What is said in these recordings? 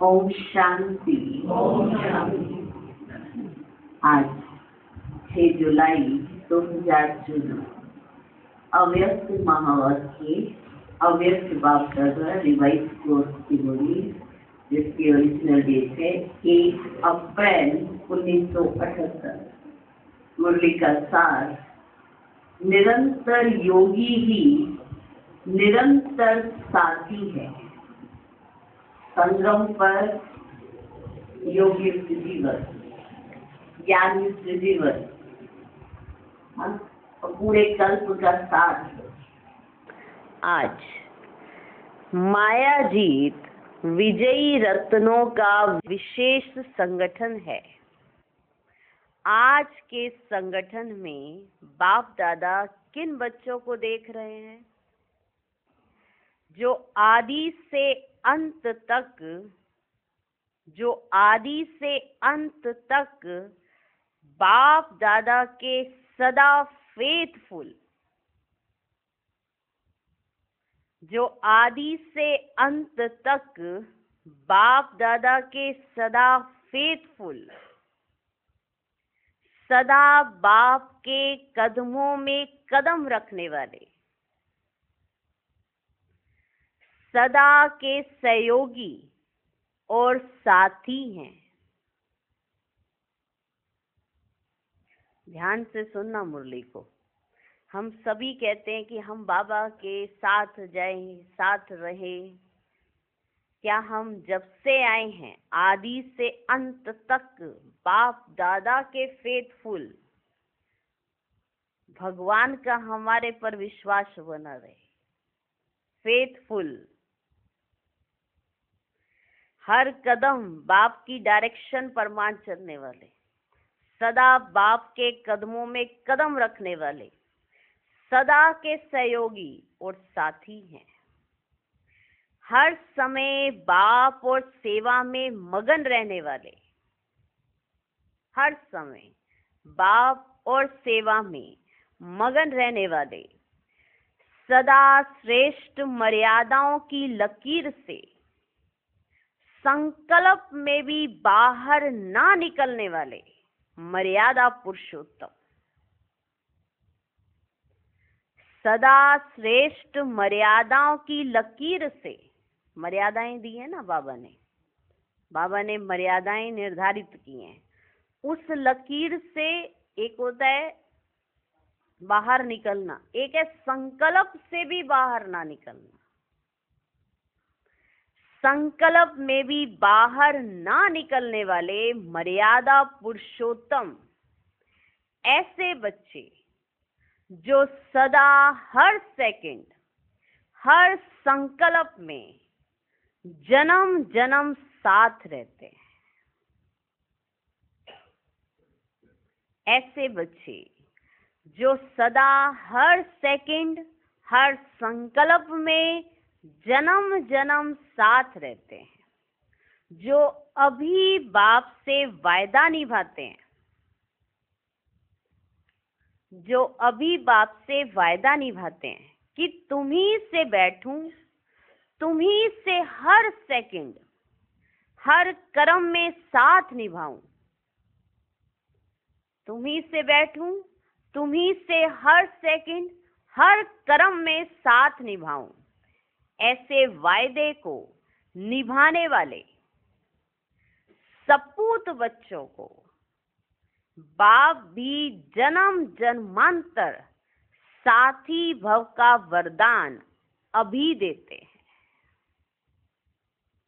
ओम शांति। ओम शांति। आज 6 जुलाई 2014 अव्यक्त महावत के अव्यक्त बाप दादा रिवाइज कोर्स की मुरली, जिसकी ओरिजिनल डेट है 1 अप्रैल 1978। मुरली का सार: निरंतर योगी ही निरंतर साथी है। संगम पर योग युक्त जीवन, ज्ञान युक्त जीवन, और पूरे कल्प का साथ। आज मायाजीत विजयी रत्नों का विशेष संगठन है। आज के संगठन में बाप दादा किन बच्चों को देख रहे हैं जो आदि से अंत तक बाप दादा के सदा फेथफुल, जो आदि से अंत तक बाप दादा के सदा फेथफुल, सदा बाप के कदमों में कदम रखने वाले, सदा के सहयोगी और साथी हैं। ध्यान से सुनना मुरली को। हम सभी कहते हैं कि हम बाबा के साथ जाएं, साथ रहें। क्या हम जब से आए हैं आदि से अंत तक बाप दादा के फेथफुल, भगवान का हमारे पर विश्वास बना रहे, फेथफुल, हर कदम बाप की डायरेक्शन पर मान चलने वाले, सदा बाप के कदमों में कदम रखने वाले, सदा के सहयोगी और साथी हैं। हर समय बाप और सेवा में मगन रहने वाले, हर समय बाप और सेवा में मगन रहने वाले, सदा श्रेष्ठ मर्यादाओं की लकीर से संकल्प में भी बाहर ना निकलने वाले मर्यादा पुरुषोत्तम, सदा श्रेष्ठ मर्यादाओं की लकीर से, मर्यादाएं दी है ना बाबा ने मर्यादाएं निर्धारित की हैं। उस लकीर से एक होता है बाहर निकलना, एक है संकल्प से भी बाहर ना निकलना। संकल्प में भी बाहर ना निकलने वाले मर्यादा पुरुषोत्तम, ऐसे बच्चे जो सदा हर सेकंड, हर संकल्प में जन्म जन्म साथ रहते हैं। ऐसे बच्चे जो सदा हर सेकंड, हर संकल्प में जन्म जन्म साथ रहते हैं, जो अभी बाप से वायदा निभाते हैं, जो अभी बाप से वायदा निभाते हैं कि तुम्ही से बैठूं, तुम्ही से हर सेकंड, हर कर्म में साथ निभाऊं, तुम्ही से बैठूं, तुम्ही से हर सेकंड, हर कर्म में साथ निभाऊं। ऐसे वायदे को निभाने वाले सपूत बच्चों को बाप भी जन्म जन्मांतर साथी भव का वरदान अभी देते हैं,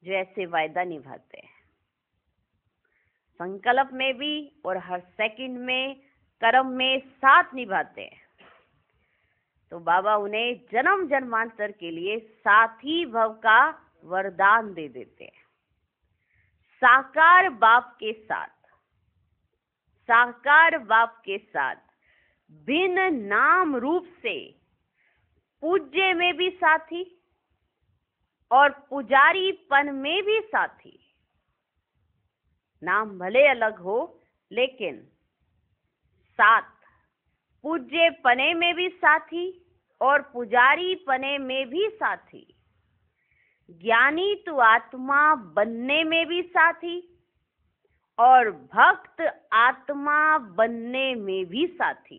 जो ऐसे वायदा निभाते हैं, संकल्प में भी और हर सेकंड में कर्म में साथ निभाते हैं। तो बाबा उन्हें जन्म जन्मांतर के लिए साथी भव का वरदान दे देते हैं। साकार बाप के साथ, साकार बाप के साथ भिन्न नाम रूप से पूज्य में भी साथी और पुजारीपन में भी साथी। नाम भले अलग हो लेकिन साथ, पूज्य पने में भी साथी और पुजारी पने में भी साथी। ज्ञानी तो आत्मा बनने में भी साथी और भक्त आत्मा बनने में भी साथी।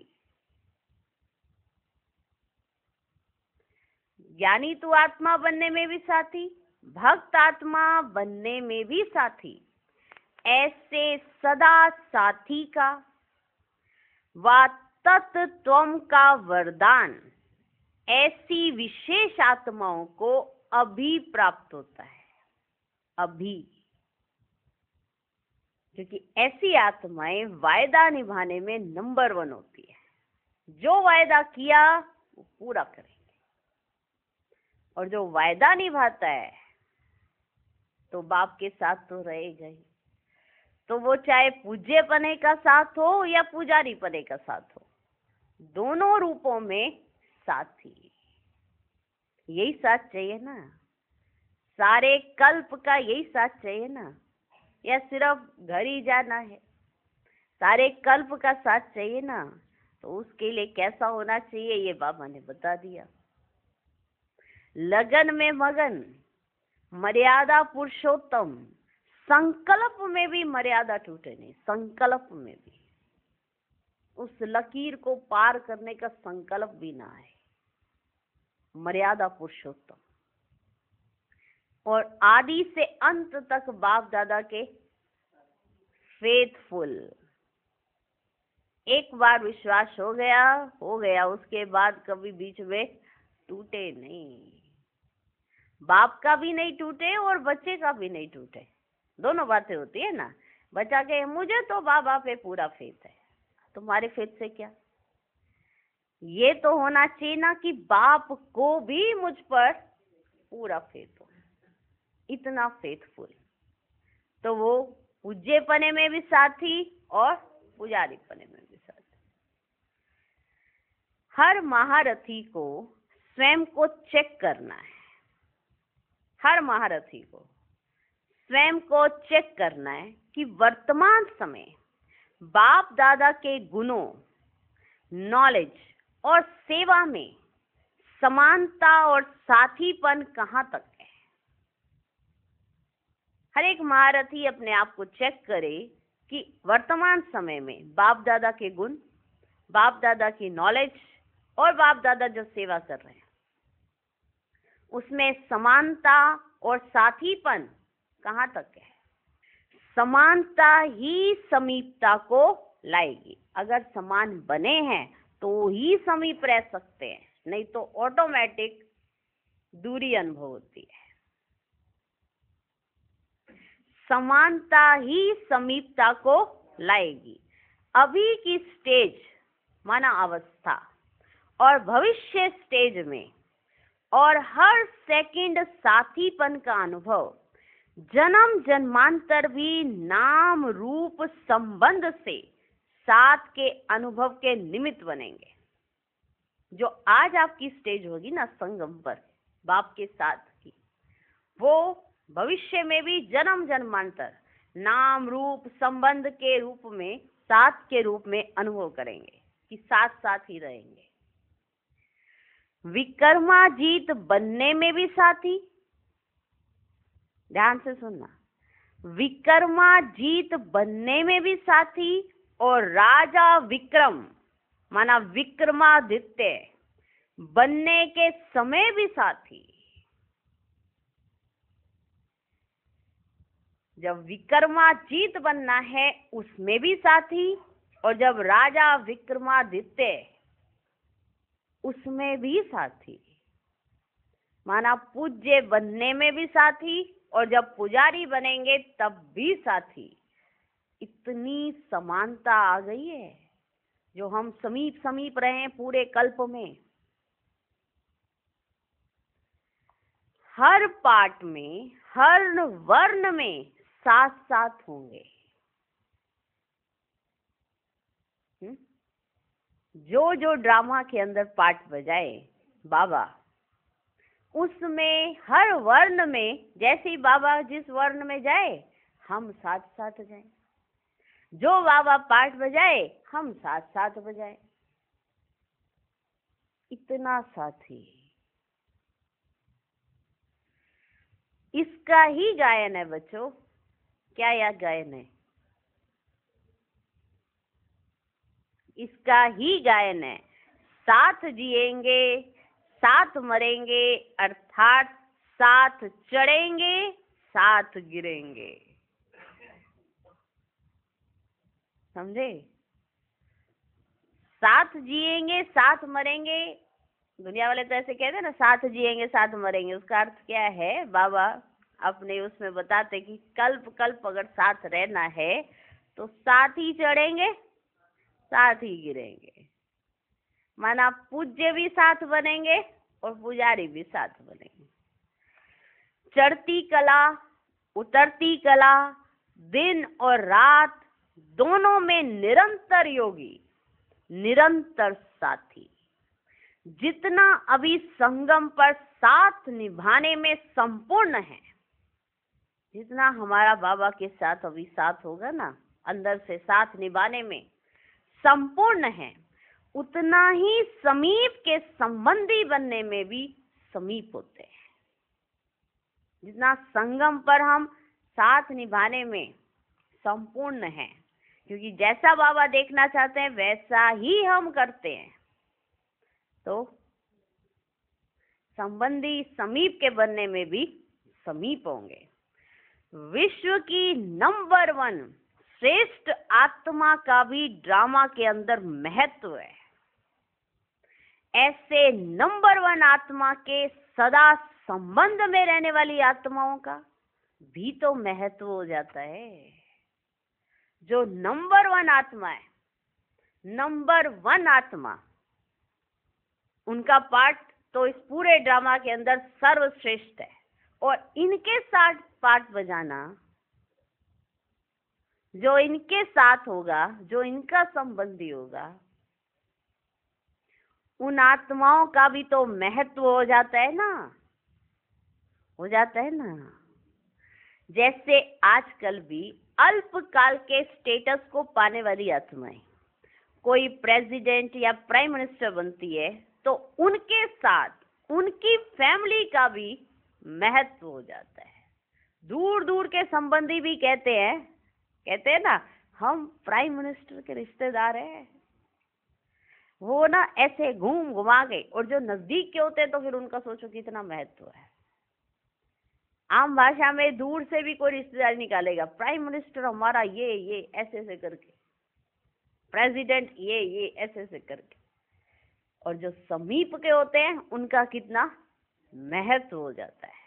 ज्ञानी तो आत्मा बनने में भी साथी, भक्त आत्मा बनने में भी साथी। ऐसे सदा साथी का व तत्त्वम का वरदान ऐसी विशेष आत्माओं को अभी प्राप्त होता है। अभी, क्योंकि ऐसी आत्माएं वायदा निभाने में नंबर 1 होती है। जो वायदा किया वो पूरा करेंगे, और जो वायदा निभाता है तो बाप के साथ तो रहेगा ही। तो वो चाहे पूज्य पने का साथ हो या पुजारी पने का साथ हो, दोनों रूपों में साथी। यही साथ चाहिए ना, सारे कल्प का यही साथ चाहिए ना, या सिर्फ घर ही जाना है? सारे कल्प का साथ चाहिए ना, तो उसके लिए कैसा होना चाहिए ये बाबा ने बता दिया। लगन में मगन, मर्यादा पुरुषोत्तम, संकल्प में भी मर्यादा टूटे नहीं, संकल्प में भी उस लकीर को पार करने का संकल्प भी ना है। मर्यादा पुरुषोत्तम और आदि से अंत तक बाप दादा के फेथफुल। एक बार विश्वास हो गया, उसके बाद कभी बीच में टूटे नहीं। बाप का भी नहीं टूटे और बच्चे का भी नहीं टूटे। दोनों बातें होती है ना। बच्चा कहे मुझे तो बाबा पे पूरा फेथ है, तुम्हारे फेथ से क्या? ये तो होना चाहिए ना कि बाप को भी मुझ पर पूरा फेथ हो, इतना फेथफुल। तो वो पूज्य पने में भी साथी और पुजारी पने में भी साथी। हर महारथी को स्वयं को चेक करना है। हर महारथी को स्वयं को चेक करना है कि वर्तमान समय बाप दादा के गुणों, नॉलेज और सेवा में समानता और साथीपन कहाँ तक है। हर एक महारथी अपने आप को चेक करे कि वर्तमान समय में बाप दादा के गुण, बाप दादा की नॉलेज और बाप दादा जो सेवा कर रहे हैं उसमें समानता और साथीपन कहाँ तक है। समानता ही समीपता को लाएगी। अगर समान बने हैं तो ही समीप रह सकते हैं, नहीं तो ऑटोमेटिक दूरी अनुभव होती है। समानता ही समीपता को लाएगी। अभी की स्टेज माना अवस्था और भविष्य स्टेज में और हर सेकंड साथीपन का अनुभव जन्म जन्मांतर भी नाम रूप संबंध से साथ के अनुभव के निमित्त बनेंगे। जो आज आपकी स्टेज होगी ना संगम पर बाप के साथ की, वो भविष्य में भी जन्म जन्मांतर नाम रूप संबंध के रूप में, साथ के रूप में अनुभव करेंगे कि साथ साथ ही रहेंगे। विक्रमाजीत बनने में भी साथी, ध्यान से सुनना, विक्रमाजीत बनने में भी साथी और राजा विक्रम माना विक्रमादित्य बनने के समय भी साथी। जब विक्रमाजीत बनना है उसमें भी साथी, और जब राजा विक्रमादित्य उसमें भी साथी। माना पूज्य बनने में भी साथी और जब पुजारी बनेंगे तब भी साथी। इतनी समानता आ गई है जो हम समीप समीप रहे पूरे कल्प में। हर पाठ में, हर वर्ण में साथ साथ होंगे। जो जो ड्रामा के अंदर पार्ट बजाए बाबा, उसमें हर वर्ण में जैसे ही बाबा जिस वर्ण में जाए हम साथ साथ जाए। जो बाबा पार्ट बजाए हम साथ साथ बजाए। इतना साथी। इसका ही गायन है बच्चों। क्या यह गायन है? इसका ही गायन है। साथ जिएंगे, साथ मरेंगे, अर्थात साथ चढ़ेंगे, साथ गिरेंगे। समझे? साथ जिएंगे, साथ मरेंगे। दुनिया वाले तो ऐसे कहते हैं ना, साथ जिएंगे साथ मरेंगे। उसका अर्थ क्या है? बाबा अपने उसमें बताते कि कल्प कल्प अगर साथ रहना है तो साथ ही चढ़ेंगे, साथ ही गिरेंगे। माना पूज्य भी साथ बनेंगे और पुजारी भी साथ बनेंगे। चढ़ती कला, उतरती कला, दिन और रात दोनों में निरंतर योगी, निरंतर साथी। जितना अभी संगम पर साथ निभाने में संपूर्ण है, जितना हमारा बाबा के साथ अभी साथ होगा ना, अंदर से साथ निभाने में संपूर्ण है, उतना ही समीप के संबंधी बनने में भी समीप होते हैं। जितना संगम पर हम साथ निभाने में संपूर्ण है, क्योंकि जैसा बाबा देखना चाहते हैं वैसा ही हम करते हैं, तो संबंधी समीप के बनने में भी समीप होंगे। विश्व की नंबर 1 श्रेष्ठ आत्मा का भी ड्रामा के अंदर महत्व है। ऐसे नंबर 1 आत्मा के सदा संबंध में रहने वाली आत्माओं का भी तो महत्व हो जाता है। जो नंबर 1 आत्मा है, नंबर 1 आत्मा, उनका पार्ट तो इस पूरे ड्रामा के अंदर सर्वश्रेष्ठ है। और इनके साथ पार्ट बजाना, जो इनके साथ होगा, जो इनका संबंधी होगा, उन आत्माओं का भी तो महत्व हो जाता है ना, हो जाता है ना। जैसे आजकल भी अल्पकाल के स्टेटस को पाने वाली आत्माएं, कोई प्रेसिडेंट या प्राइम मिनिस्टर बनती है तो उनके साथ उनकी फैमिली का भी महत्व हो जाता है। दूर दूर के संबंधी भी कहते हैं ना, हम प्राइम मिनिस्टर के रिश्तेदार हैं। वो ना ऐसे घूम घुमा के, और जो नजदीक के होते हैं तो फिर उनका सोचो कितना महत्व है। आम भाषा में दूर से भी कोई रिश्तेदार निकालेगा, प्राइम मिनिस्टर हमारा ये ऐसे ऐसे करके, प्रेसिडेंट ये ऐसे ऐसे करके। और जो समीप के होते हैं उनका कितना महत्व हो जाता है।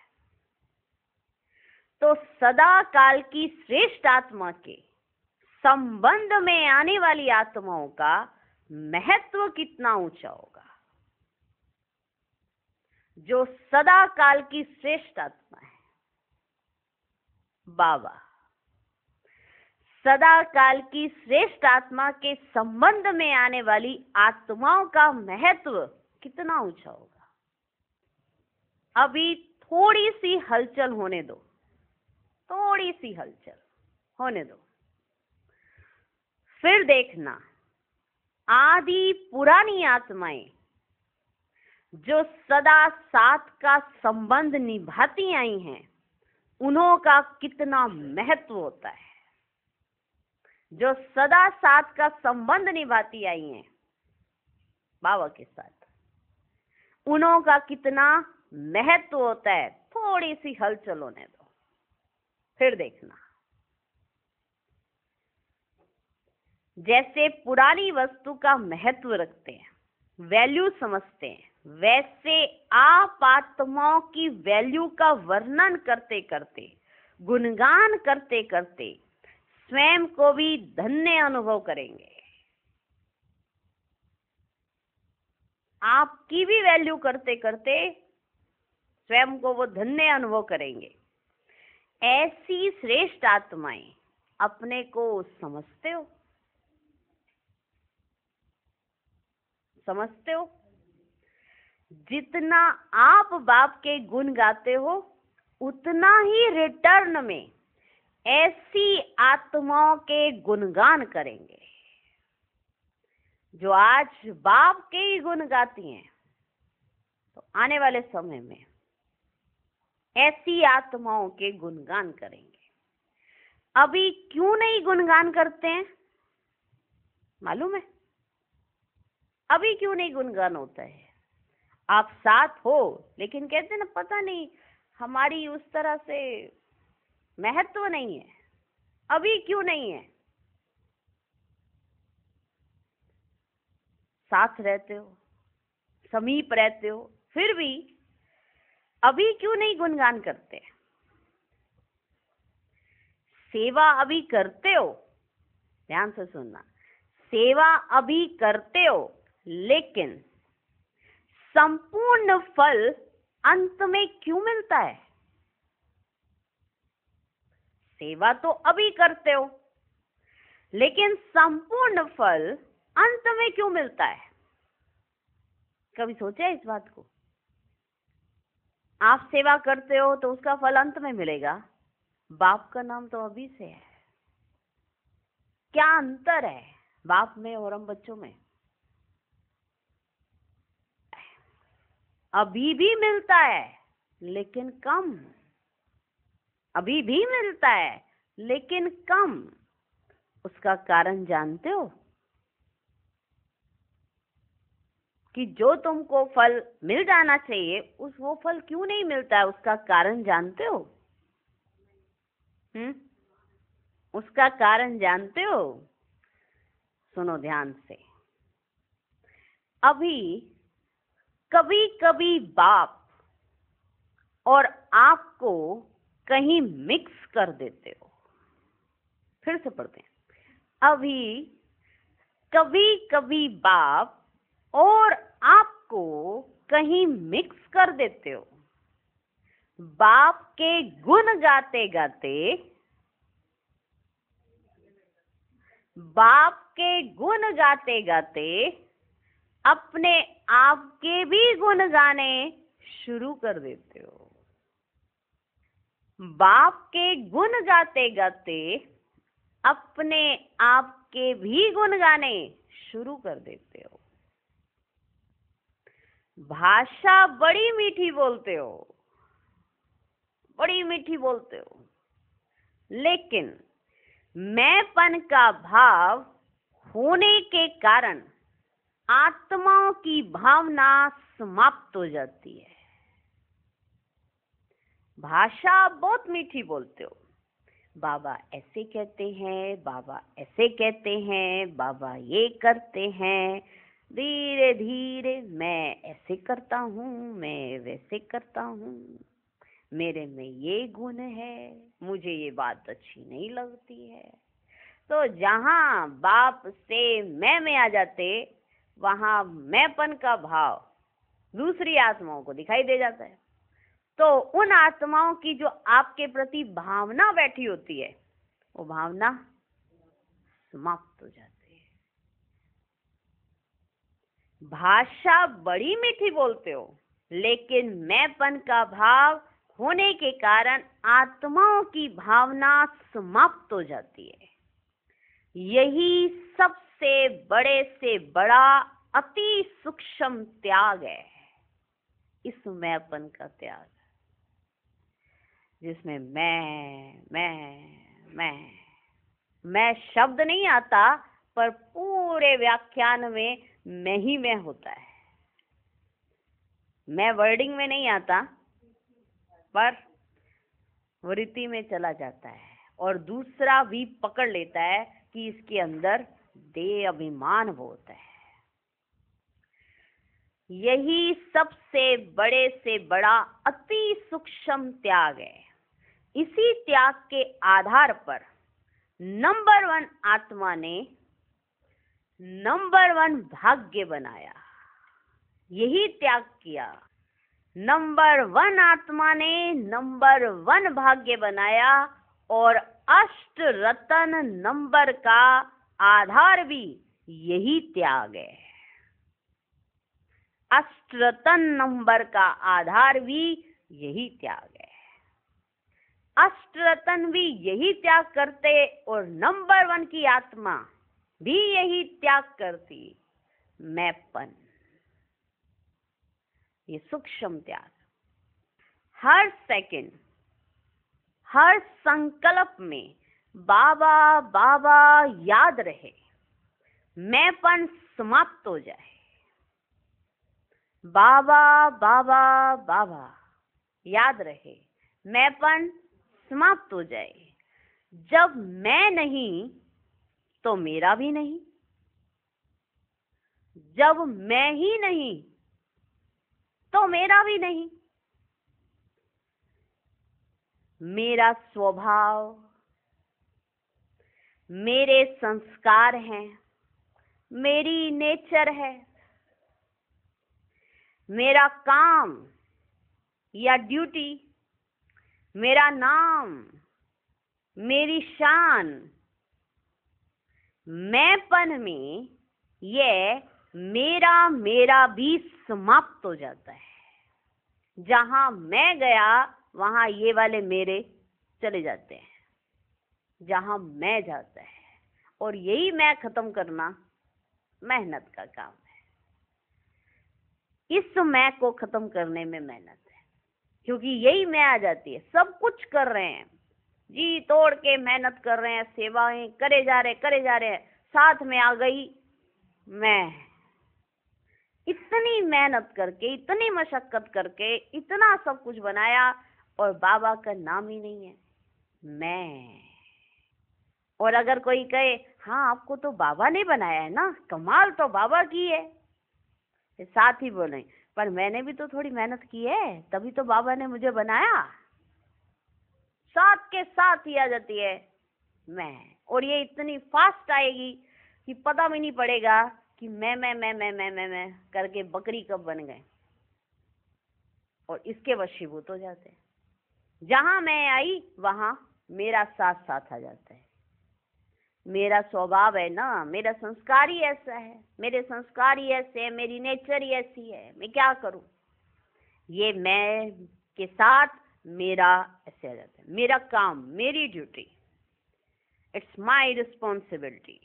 तो सदा काल की श्रेष्ठ आत्मा के संबंध में आने वाली आत्माओं का महत्व कितना ऊंचा होगा। जो सदा काल की श्रेष्ठ आत्मा है बाबा, सदा काल की श्रेष्ठ आत्मा के संबंध में आने वाली आत्माओं का महत्व कितना ऊंचा होगा। अभी थोड़ी सी हलचल होने दो, थोड़ी सी हलचल होने दो, फिर देखना आदि पुरानी आत्माएं जो सदा साथ का संबंध निभाती आई हैं, उन्हों का कितना महत्व होता है। जो सदा साथ का संबंध निभाती आई हैं बाबा के साथ, उन्हों का कितना महत्व होता है। थोड़ी सी हलचल होने दो, फिर देखना। जैसे पुरानी वस्तु का महत्व रखते हैं, वैल्यू समझते हैं, वैसे आप आत्माओं की वैल्यू का वर्णन करते करते, गुणगान करते करते स्वयं को भी धन्य अनुभव करेंगे। आपकी भी वैल्यू करते करते स्वयं को वो धन्य अनुभव करेंगे। ऐसी श्रेष्ठ आत्माएं अपने को समझते हो? समझते हो? जितना आप बाप के गुण गाते हो, उतना ही रिटर्न में ऐसी आत्माओं के गुणगान करेंगे जो आज बाप के ही गुण गाती हैं। तो आने वाले समय में ऐसी आत्माओं के गुणगान करेंगे। अभी क्यों नहीं गुणगान करते हैं मालूम है? अभी क्यों नहीं गुणगान होता है? आप साथ हो लेकिन कहते हैं ना, पता नहीं हमारी उस तरह से महत्व नहीं है। अभी क्यों नहीं है? साथ रहते हो, समीप रहते हो, फिर भी अभी क्यों नहीं गुणगान करते? सेवा अभी करते हो, ध्यान से सुनना, सेवा अभी करते हो, लेकिन संपूर्ण फल अंत में क्यों मिलता है? सेवा तो अभी करते हो, लेकिन संपूर्ण फल अंत में क्यों मिलता है? कभी सोचा है इस बात को? आप सेवा करते हो तो उसका फल अंत में मिलेगा, बाप का नाम तो अभी से है। क्या अंतर है बाप में और हम बच्चों में? अभी भी मिलता है लेकिन कम, अभी भी मिलता है लेकिन कम। उसका कारण जानते हो? कि जो तुमको फल मिल जाना चाहिए वो फल क्यों नहीं मिलता है? उसका कारण जानते हो? उसका कारण जानते हो? सुनो ध्यान से। अभी कभी कभी बाप और आपको कहीं मिक्स कर देते हो। फिर से पढ़ते हैं। अभी कभी कभी बाप और आपको कहीं मिक्स कर देते हो। बाप के गुण गाते गाते, बाप के गुण गाते गाते अपने आप के भी गुण गाने शुरू कर देते हो। बाप के गुण गाते गाते अपने आप के भी गुण गाने शुरू कर देते हो। भाषा बड़ी मीठी बोलते हो, बड़ी मीठी बोलते हो, लेकिन मैंपन का भाव होने के कारण आत्माओं की भावना समाप्त हो जाती है। भाषा बहुत मीठी बोलते हो, बाबा ऐसे कहते हैं, बाबा ऐसे कहते हैं, बाबा ये करते हैं, धीरे धीरे मैं ऐसे करता हूँ, मैं वैसे करता हूँ, मेरे में ये गुण है, मुझे ये बात अच्छी नहीं लगती है। तो जहाँ बाप से मैं में आ जाते, वहाँ मैंपन का भाव दूसरी आत्माओं को दिखाई दे जाता है। तो उन आत्माओं की जो आपके प्रति भावना बैठी होती है, वो भावना समाप्त हो जाती है। भाषा बड़ी मीठी बोलते हो, लेकिन मैंपन का भाव होने के कारण आत्माओं की भावना समाप्त हो जाती है। यही सबसे बड़े से बड़ा अति सूक्ष्म त्याग है, इस मैंपन का त्याग, जिसमें मैं शब्द नहीं आता, पर पूरे व्याख्यान में मैं ही मैं होता है। मैं वर्डिंग में नहीं आता, पर वृत्ति में चला जाता है, और दूसरा भी पकड़ लेता है कि इसके अंदर देह अभिमान होता है। यही सबसे बड़े से बड़ा अति सूक्ष्म त्याग है। इसी त्याग के आधार पर नंबर 1 आत्मा ने नंबर 1 भाग्य बनाया, यही त्याग किया। नंबर 1 आत्मा ने नंबर 1 भाग्य बनाया, और अष्ट रतन नंबर का आधार भी यही त्याग है। अष्ट रतन नंबर का आधार भी यही त्याग है। अष्ट रतन भी यही त्याग करते, और नंबर 1 की आत्मा भी यही त्याग करती, मैंपन, ये सूक्ष्म त्याग। हर सेकंड, हर संकल्प में बाबा बाबा याद रहे, मैंपन समाप्त हो जाए। बाबा बाबा बाबा याद रहे, मैंपन समाप्त हो जाए। जब मैं नहीं तो मेरा भी नहीं, जब मैं ही नहीं तो मेरा भी नहीं। मेरा स्वभाव, मेरे संस्कार हैं, मेरी नेचर है, मेरा काम या ड्यूटी, मेरा नाम, मेरी शान, मैंपन में ये मेरा मेरा भी समाप्त हो जाता है। जहां मैं गया वहां ये वाले मेरे चले जाते हैं, जहां मैं जाता है। और यही मैं खत्म करना मेहनत का काम है। इस मैं को खत्म करने में मेहनत है, क्योंकि यही मैं आ जाती है। सब कुछ कर रहे हैं, जी तोड़ के मेहनत कर रहे हैं, सेवाएं करे जा रहे हैं, साथ में आ गई मैं। इतनी मेहनत करके, इतनी मशक्कत करके, इतना सब कुछ बनाया और बाबा का नाम ही नहीं है, मैं। और अगर कोई कहे हाँ आपको तो बाबा ने बनाया है ना, कमाल तो बाबा की है, साथ ही बोले पर मैंने भी तो थोड़ी मेहनत की है, तभी तो बाबा ने मुझे बनाया। साथ के साथ ही आ जाती है मैं। और ये इतनी फास्ट आएगी कि पता भी नहीं पड़ेगा कि मैं करके बकरी कब बन गए, और इसके वशीभूत हो जाते हैं। जहां मैं आई वहां मेरा साथ साथ आ जाता है। मेरा स्वभाव है ना, मेरा संस्कार ही ऐसा है, मेरे संस्कार ही ऐसे है, मेरी नेचर ही ऐसी है, मैं क्या करूं। ये मैं के साथ मेरा ऐसे आ जाता है। मेरा काम, मेरी duty, it's my responsibility,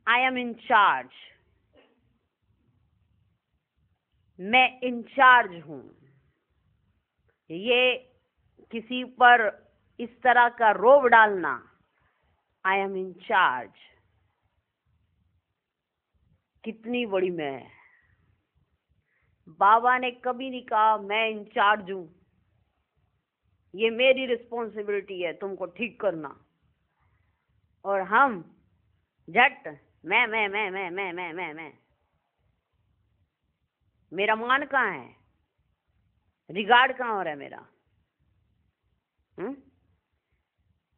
I am in charge, मैं इंचार्ज हूं। ये किसी पर इस तरह का रोब डालना, आई एम इन चार्ज, कितनी बड़ी मैं है। बाबा ने कभी नहीं कहा मैं इंचार्ज हूं, ये मेरी रिस्पॉन्सिबिलिटी है तुमको ठीक करना। और हम झट मैं। मेरा मान कहाँ है, रिगार्ड कहाँ हो रहा है मेरा?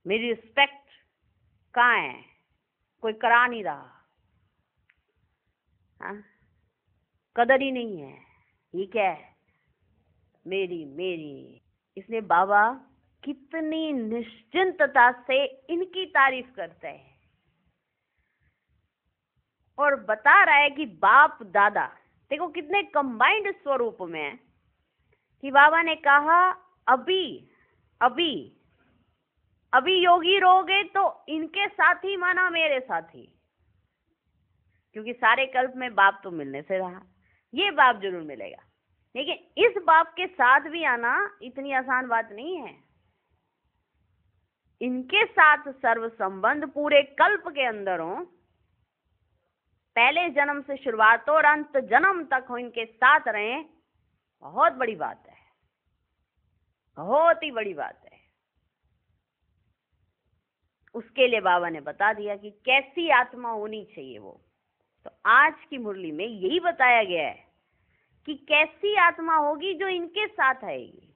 मेरी रिस्पेक्ट कहाँ है? कोई करा नहीं रहा, हाँ? कदर ही नहीं है। ये क्या है? मेरी। इसलिए बाबा कितनी निश्चिंतता से इनकी तारीफ करते हैं और बता रहा है कि बाप दादा देखो कितने कंबाइंड स्वरूप में है। कि बाबा ने कहा अभी योगी रहोगे तो इनके साथ ही माना मेरे साथ ही, क्योंकि सारे कल्प में बाप तो मिलने से रहा, ये बाप जरूर मिलेगा, लेकिन इस बाप के साथ भी आना इतनी आसान बात नहीं है। इनके साथ सर्व संबंध पूरे कल्प के अंदर हो, पहले जन्म से शुरुआत हो और अंत जन्म तक हो, इनके साथ रहें, बहुत बड़ी बात है, बहुत ही बड़ी बात है। उसके लिए बाबा ने बता दिया कि कैसी आत्मा होनी चाहिए वो। तो आज की मुरली में यही बताया गया है कि कैसी आत्मा होगी जो इनके साथ आएगी।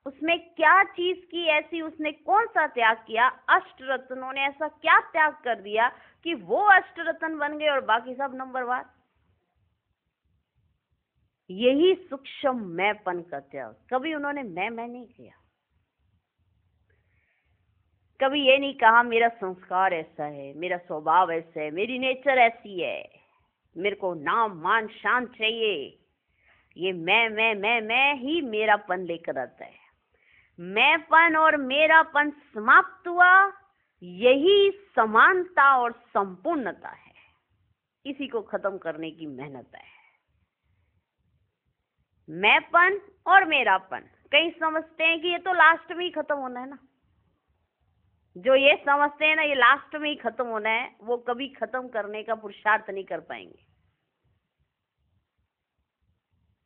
उसमें क्या चीज की ऐसी, उसने कौन सा त्याग किया, अष्ट रत्नों ने ऐसा क्या त्याग कर दिया कि वो अष्ट रत्न बन गए और बाकी सब नंबरवार। यही सूक्ष्म मैंपन का त्याग। कभी उन्होंने मैं नहीं किया, कभी ये नहीं कहा मेरा संस्कार ऐसा है, मेरा स्वभाव ऐसा है, मेरी नेचर ऐसी है, मेरे को नाम मान शान चाहिए। ये मैं ही मेरापन लेकर आता है। मैंपन और मेरापन समाप्त हुआ, यही समानता और संपूर्णता है। इसी को खत्म करने की मेहनत है। मैंपन और मेरापन। कई समझते हैं कि ये तो लास्ट में ही खत्म होना है ना, जो ये समझते हैं ना ये लास्ट में ही खत्म होना है, वो कभी खत्म करने का पुरुषार्थ नहीं कर पाएंगे।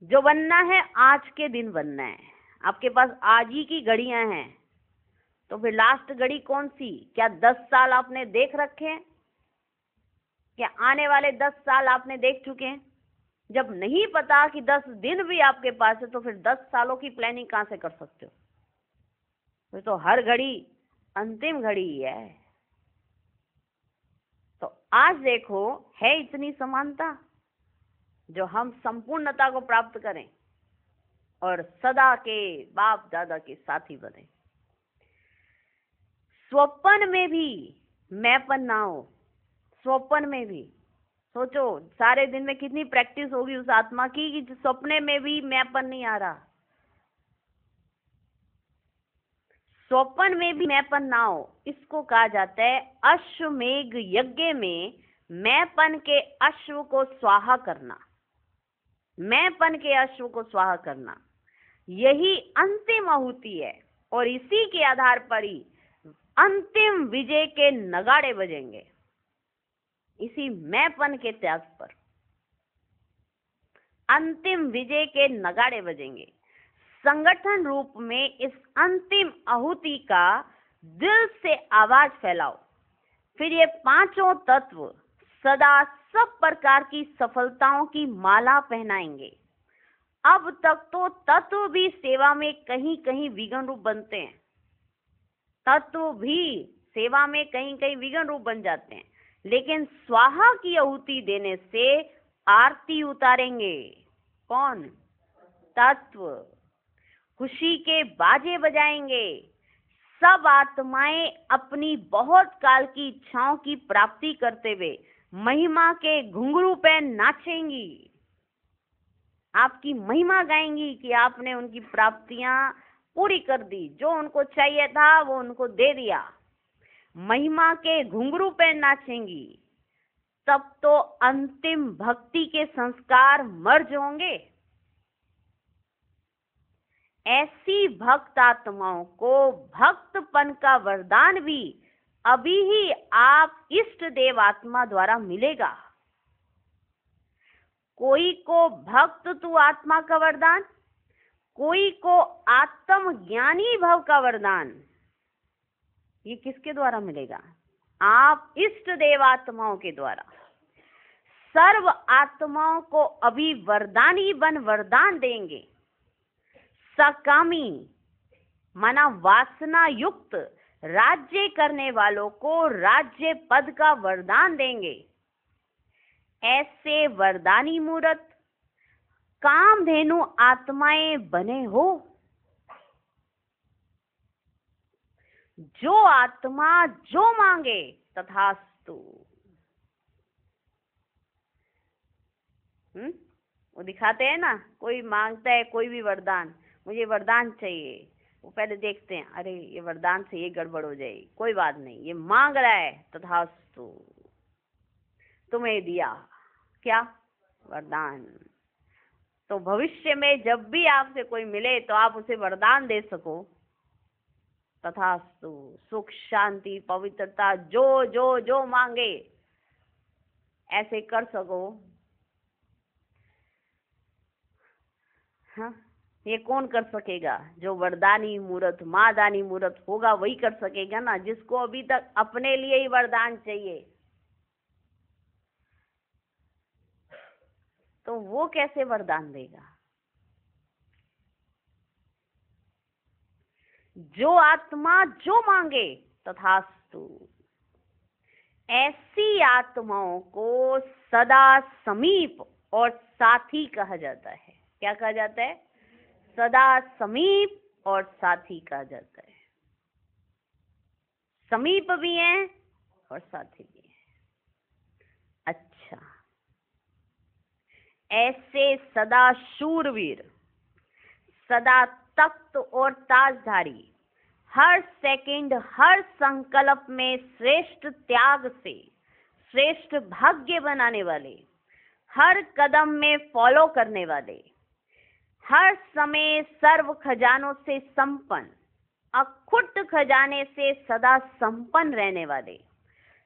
जो बनना है आज के दिन बनना है। आपके पास आज ही की घड़ियां हैं, तो फिर लास्ट घड़ी कौन सी? क्या 10 साल आपने देख रखे हैं? क्या आने वाले 10 साल आपने देख चुके हैं? जब नहीं पता कि 10 दिन भी आपके पास है, तो फिर 10 सालों की प्लानिंग कहां से कर सकते हो? फिर तो हर घड़ी अंतिम घड़ी ही है। तो आज देखो, है इतनी समानता जो हम संपूर्णता को प्राप्त करें और सदा के बाप दादा के साथी बने। स्वप्न में भी मैंपन ना हो। स्वप्न में भी सोचो, सारे दिन में कितनी प्रैक्टिस होगी उस आत्मा की कि सपने में भी मैंपन नहीं आ रहा। स्वप्न में भी मैंपन ना हो, इसको कहा जाता है अश्वमेघ यज्ञ में मैंपन के अश्व को स्वाहा करना। मैंपन के अश्व को स्वाहा करना, यही अंतिम आहुति है। और इसी के आधार पर ही अंतिम विजय के नगाड़े बजेंगे। इसी मैंपन के त्याग पर अंतिम विजय के नगाड़े बजेंगे। संगठन रूप में इस अंतिम आहुति का दिल से आवाज फैलाओ। फिर ये पांचों तत्व सदा सब प्रकार की सफलताओं की माला पहनाएंगे। अब तक तो तत्व भी सेवा में कहीं कहीं विघ्न रूप बनते हैं। तत्व भी सेवा में कहीं कहीं विघ्न रूप बन जाते हैं, लेकिन स्वाहा की आहुति देने से आरती उतारेंगे। कौन? तत्व। खुशी के बाजे बजाएंगे। सब आत्माएं अपनी बहुत काल की इच्छाओं की प्राप्ति करते हुए महिमा के घुंघरू पे नाचेंगी। आपकी महिमा गाएंगी कि आपने उनकी प्राप्तियां पूरी कर दी, जो उनको चाहिए था वो उनको दे दिया। महिमा के घुंघरू पे नाचेंगी। तब तो अंतिम भक्ति के संस्कार मर्ज होंगे। ऐसी भक्त आत्माओं को भक्तपन का वरदान भी अभी ही आप इष्ट देव आत्मा द्वारा मिलेगा। कोई को भक्त तू आत्मा का वरदान, कोई को आत्म ज्ञानी भव का वरदान। ये किसके द्वारा मिलेगा? आप इष्ट देव आत्माओं के द्वारा। सर्व आत्माओं को अभी वरदानी बन वरदान देंगे। सकामी माना वासना युक्त राज्य करने वालों को राज्य पद का वरदान देंगे। ऐसे वरदानी मूर्त कामधेनु आत्माएं बने हो। जो आत्मा जो मांगे तथास्तु। वो दिखाते हैं ना, कोई मांगता है कोई भी वरदान, मुझे वरदान चाहिए, वो पहले देखते हैं, अरे ये वरदान से ये गड़बड़ हो जाएगी, कोई बात नहीं, ये मांग रहा है तथास्तु, तुम्हें दिया क्या? वरदान। तो भविष्य में जब भी आपसे कोई मिले तो आप उसे वरदान दे सको, तथास्तु। सुख शांति पवित्रता जो जो जो मांगे ऐसे कर सको। हाँ, ये कौन कर सकेगा? जो वरदानी मूर्त मादानी मूर्त होगा वही कर सकेगा ना, जिसको अभी तक अपने लिए ही वरदान चाहिए। तो वो कैसे वरदान देगा? जो आत्मा जो मांगे तथास्तु। ऐसी आत्माओं को सदा समीप और साथी कहा जाता है। क्या कहा जाता है? सदा समीप और साथी कहा जाता है। समीप भी हैं और साथी भी हैं। अच्छा, ऐसे सदा शूरवीर, सदा तख्त और ताजधारी, हर सेकंड हर संकल्प में श्रेष्ठ त्याग से श्रेष्ठ भाग्य बनाने वाले, हर कदम में फॉलो करने वाले, हर समय सर्व खजानों से संपन्न, अखुट खजाने से सदा संपन्न रहने वाले,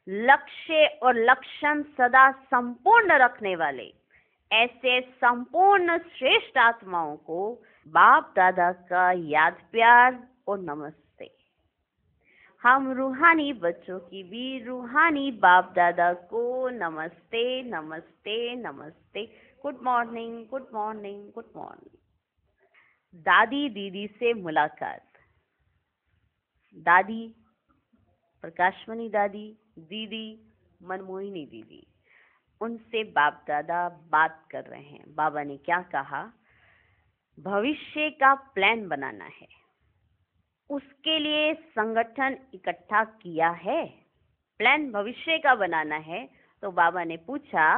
लक्ष्य और लक्षण सदा संपूर्ण रखने वाले ऐसे संपूर्ण श्रेष्ठ आत्माओं को बाप दादा का याद प्यार और नमस्ते। हम रूहानी बच्चों की भी रूहानी बाप दादा को नमस्ते नमस्ते नमस्ते। Good morning, good morning, good morning. दादी दीदी से मुलाकात। दादी प्रकाशमणि दादी, दीदी मनमोहिनी दीदी, उनसे बाप दादा बात कर रहे हैं। बाबा ने क्या कहा? भविष्य का प्लान बनाना है, उसके लिए संगठन इकट्ठा किया है। प्लान भविष्य का बनाना है, तो बाबा ने पूछा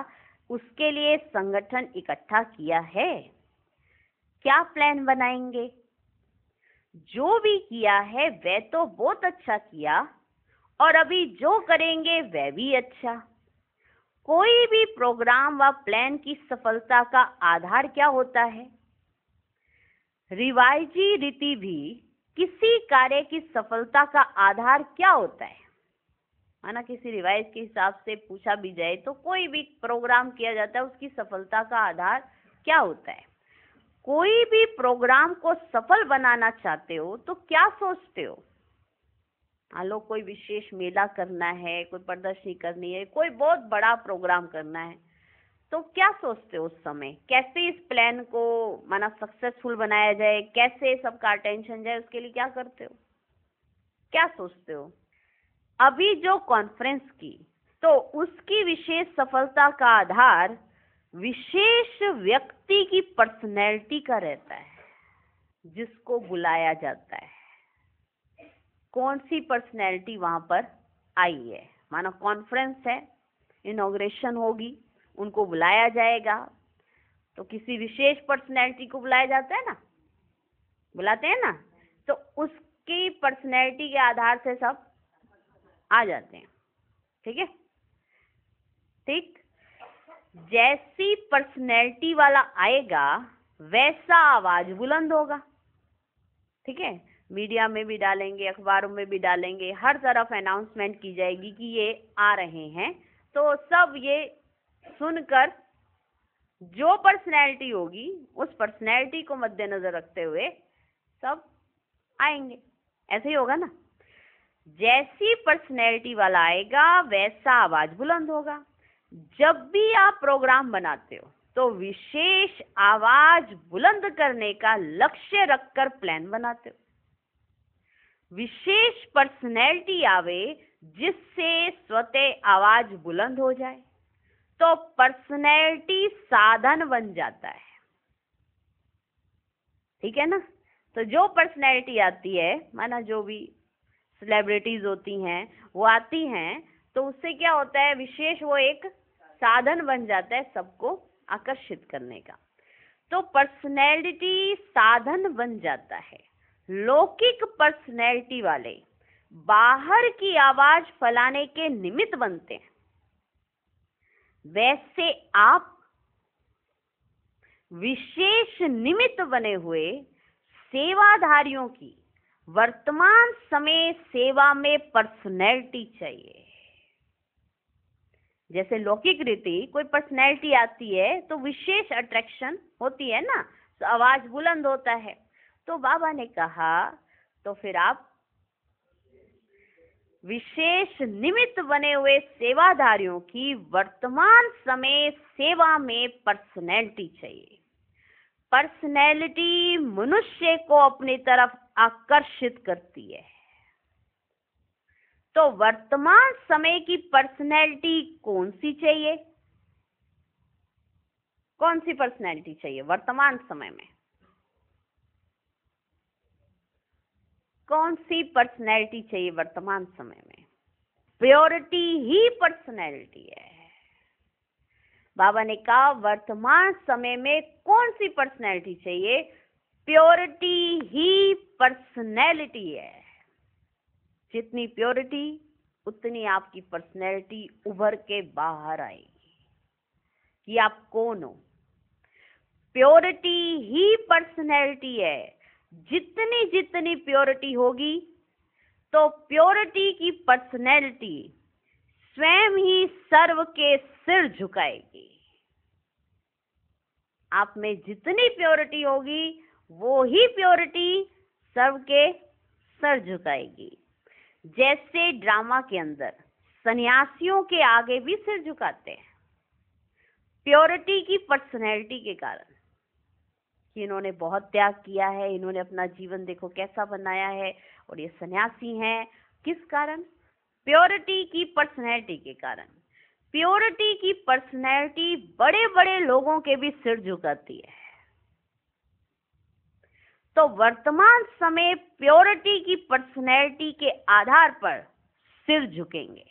उसके लिए संगठन इकट्ठा किया है? क्या प्लान बनाएंगे? जो भी किया है वह तो बहुत अच्छा किया, और अभी जो करेंगे वह भी अच्छा। कोई भी प्रोग्राम व प्लान की सफलता का आधार क्या होता है? रिवायजी रीति भी किसी कार्य की सफलता का आधार क्या होता है? माना किसी रिवाइज के हिसाब से पूछा भी जाए तो कोई भी प्रोग्राम किया जाता है, उसकी सफलता का आधार क्या होता है? कोई भी प्रोग्राम को सफल बनाना चाहते हो तो क्या सोचते हो? मान लो कोई विशेष मेला करना है, कोई प्रदर्शनी करनी है, कोई बहुत बड़ा प्रोग्राम करना है, तो क्या सोचते हो उस समय? कैसे इस प्लान को माना सक्सेसफुल बनाया जाए, कैसे सबका अटेंशन जाए, उसके लिए क्या करते हो? क्या सोचते हो? अभी जो कॉन्फ्रेंस की, तो उसकी विशेष सफलता का आधार विशेष व्यक्ति की पर्सनैलिटी का रहता है, जिसको बुलाया जाता है। कौन सी पर्सनैलिटी वहां पर आई है? मानो कॉन्फ्रेंस है, इनॉग्रेशन होगी, उनको बुलाया जाएगा, तो किसी विशेष पर्सनैलिटी को बुलाया जाता है ना, बुलाते हैं ना, तो उसकी पर्सनैलिटी के आधार से सब आ जाते हैं। ठीक है, ठीक। जैसी पर्सनैलिटी वाला आएगा वैसा आवाज बुलंद होगा। ठीक है, मीडिया में भी डालेंगे, अखबारों में भी डालेंगे, हर तरफ अनाउंसमेंट की जाएगी कि ये आ रहे हैं, तो सब ये सुनकर जो पर्सनैलिटी होगी उस पर्सनैलिटी को मद्देनजर रखते हुए सब आएंगे। ऐसे ही होगा ना, जैसी पर्सनैलिटी वाला आएगा वैसा आवाज बुलंद होगा। जब भी आप प्रोग्राम बनाते हो तो विशेष आवाज बुलंद करने का लक्ष्य रखकर प्लान बनाते हो। विशेष पर्सनैलिटी आवे जिससे स्वतः आवाज बुलंद हो जाए, तो पर्सनैलिटी साधन बन जाता है। ठीक है ना, तो जो पर्सनैलिटी आती है, माना जो भी सेलिब्रिटीज होती हैं वो आती हैं, तो उससे क्या होता है? विशेष वो एक साधन बन जाता है सबको आकर्षित करने का। तो पर्सनैलिटी साधन बन जाता है। लौकिक पर्सनैलिटी वाले बाहर की आवाज फैलाने के निमित्त बनते हैं, वैसे आप विशेष निमित्त बने हुए सेवाधारियों की वर्तमान समय सेवा में पर्सनैलिटी चाहिए। जैसे लौकिक रीति कोई पर्सनैलिटी आती है तो विशेष अट्रैक्शन होती है ना, तो आवाज बुलंद होता है। तो बाबा ने कहा तो फिर आप विशेष निमित्त बने हुए सेवाधारियों की वर्तमान समय सेवा में पर्सनैलिटी चाहिए। पर्सनैलिटी मनुष्य को अपनी तरफ आकर्षित करती है। तो वर्तमान समय की पर्सनैलिटी कौन सी चाहिए? कौन सी पर्सनैलिटी चाहिए वर्तमान समय में? कौन सी पर्सनैलिटी चाहिए वर्तमान समय में? प्योरिटी ही पर्सनैलिटी है। बाबा ने कहा वर्तमान समय में कौन सी पर्सनैलिटी चाहिए? प्योरिटी ही पर्सनैलिटी है। जितनी प्योरिटी उतनी आपकी पर्सनैलिटी उभर के बाहर आएगी कि आप कौन हो। प्योरिटी ही पर्सनैलिटी है। जितनी जितनी प्योरिटी होगी तो प्योरिटी की पर्सनैलिटी स्वयं ही सर्व के सिर झुकाएगी। आप में जितनी प्योरिटी होगी वो ही प्योरिटी सर्व के सर झुकाएगी। जैसे ड्रामा के अंदर सन्यासियों के आगे भी सिर झुकाते हैं प्योरिटी की पर्सनैलिटी के कारण कि इन्होंने बहुत त्याग किया है, इन्होंने अपना जीवन देखो कैसा बनाया है, और ये सन्यासी हैं। किस कारण? प्योरिटी की पर्सनैलिटी के कारण। प्योरिटी की पर्सनैलिटी बड़े बड़े लोगों के भी सिर झुकाती है। तो वर्तमान समय प्योरिटी की पर्सनैलिटी के आधार पर सिर झुकेंगे।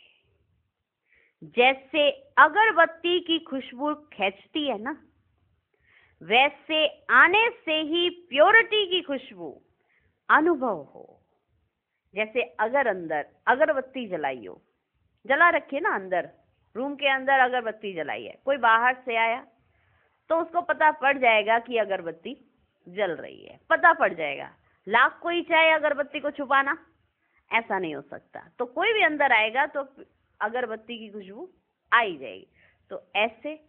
जैसे अगरबत्ती की खुशबू खींचती है ना, वैसे आने से ही प्योरिटी की खुशबू अनुभव हो। जैसे अगर अंदर अगरबत्ती जलाई हो, जला रखी है ना, अंदर रूम के अंदर अगरबत्ती जलाई है, कोई बाहर से आया तो उसको पता पड़ जाएगा कि अगरबत्ती जल रही है, पता पड़ जाएगा। लाख कोई चाहे अगरबत्ती को छुपाना, ऐसा नहीं हो सकता। तो कोई भी अंदर आएगा तो अगरबत्ती की खुशबू आ ही जाएगी। तो ऐसे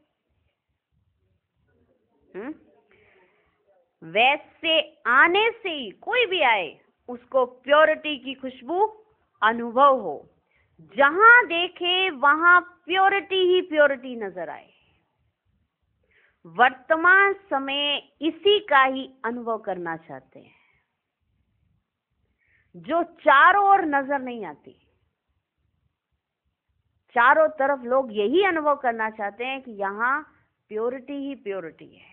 वैसे आने से ही कोई भी आए उसको प्योरिटी की खुशबू अनुभव हो। जहां देखे वहां प्योरिटी ही प्योरिटी नजर आए। वर्तमान समय इसी का ही अनुभव करना चाहते हैं, जो चारों ओर नजर नहीं आती। चारों तरफ लोग यही अनुभव करना चाहते हैं कि यहाँ प्योरिटी ही प्योरिटी है,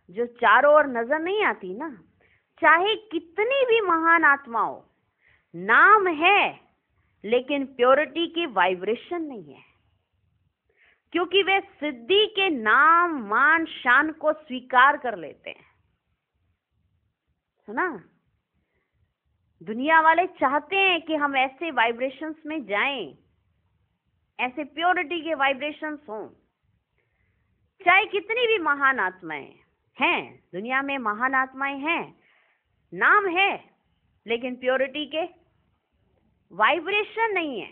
जो चारों ओर नजर नहीं आती ना। चाहे कितनी भी महान आत्मा हो, नाम है लेकिन प्योरिटी की वाइब्रेशन नहीं है, क्योंकि वे सिद्धि के नाम मान शान को स्वीकार कर लेते हैं, है ना। दुनिया वाले चाहते हैं कि हम ऐसे वाइब्रेशंस में जाएं, ऐसे प्योरिटी के वाइब्रेशंस हों। चाहे कितनी भी महान आत्माएं हैं, दुनिया में महान आत्माएं हैं, नाम है लेकिन प्योरिटी के वाइब्रेशन नहीं है,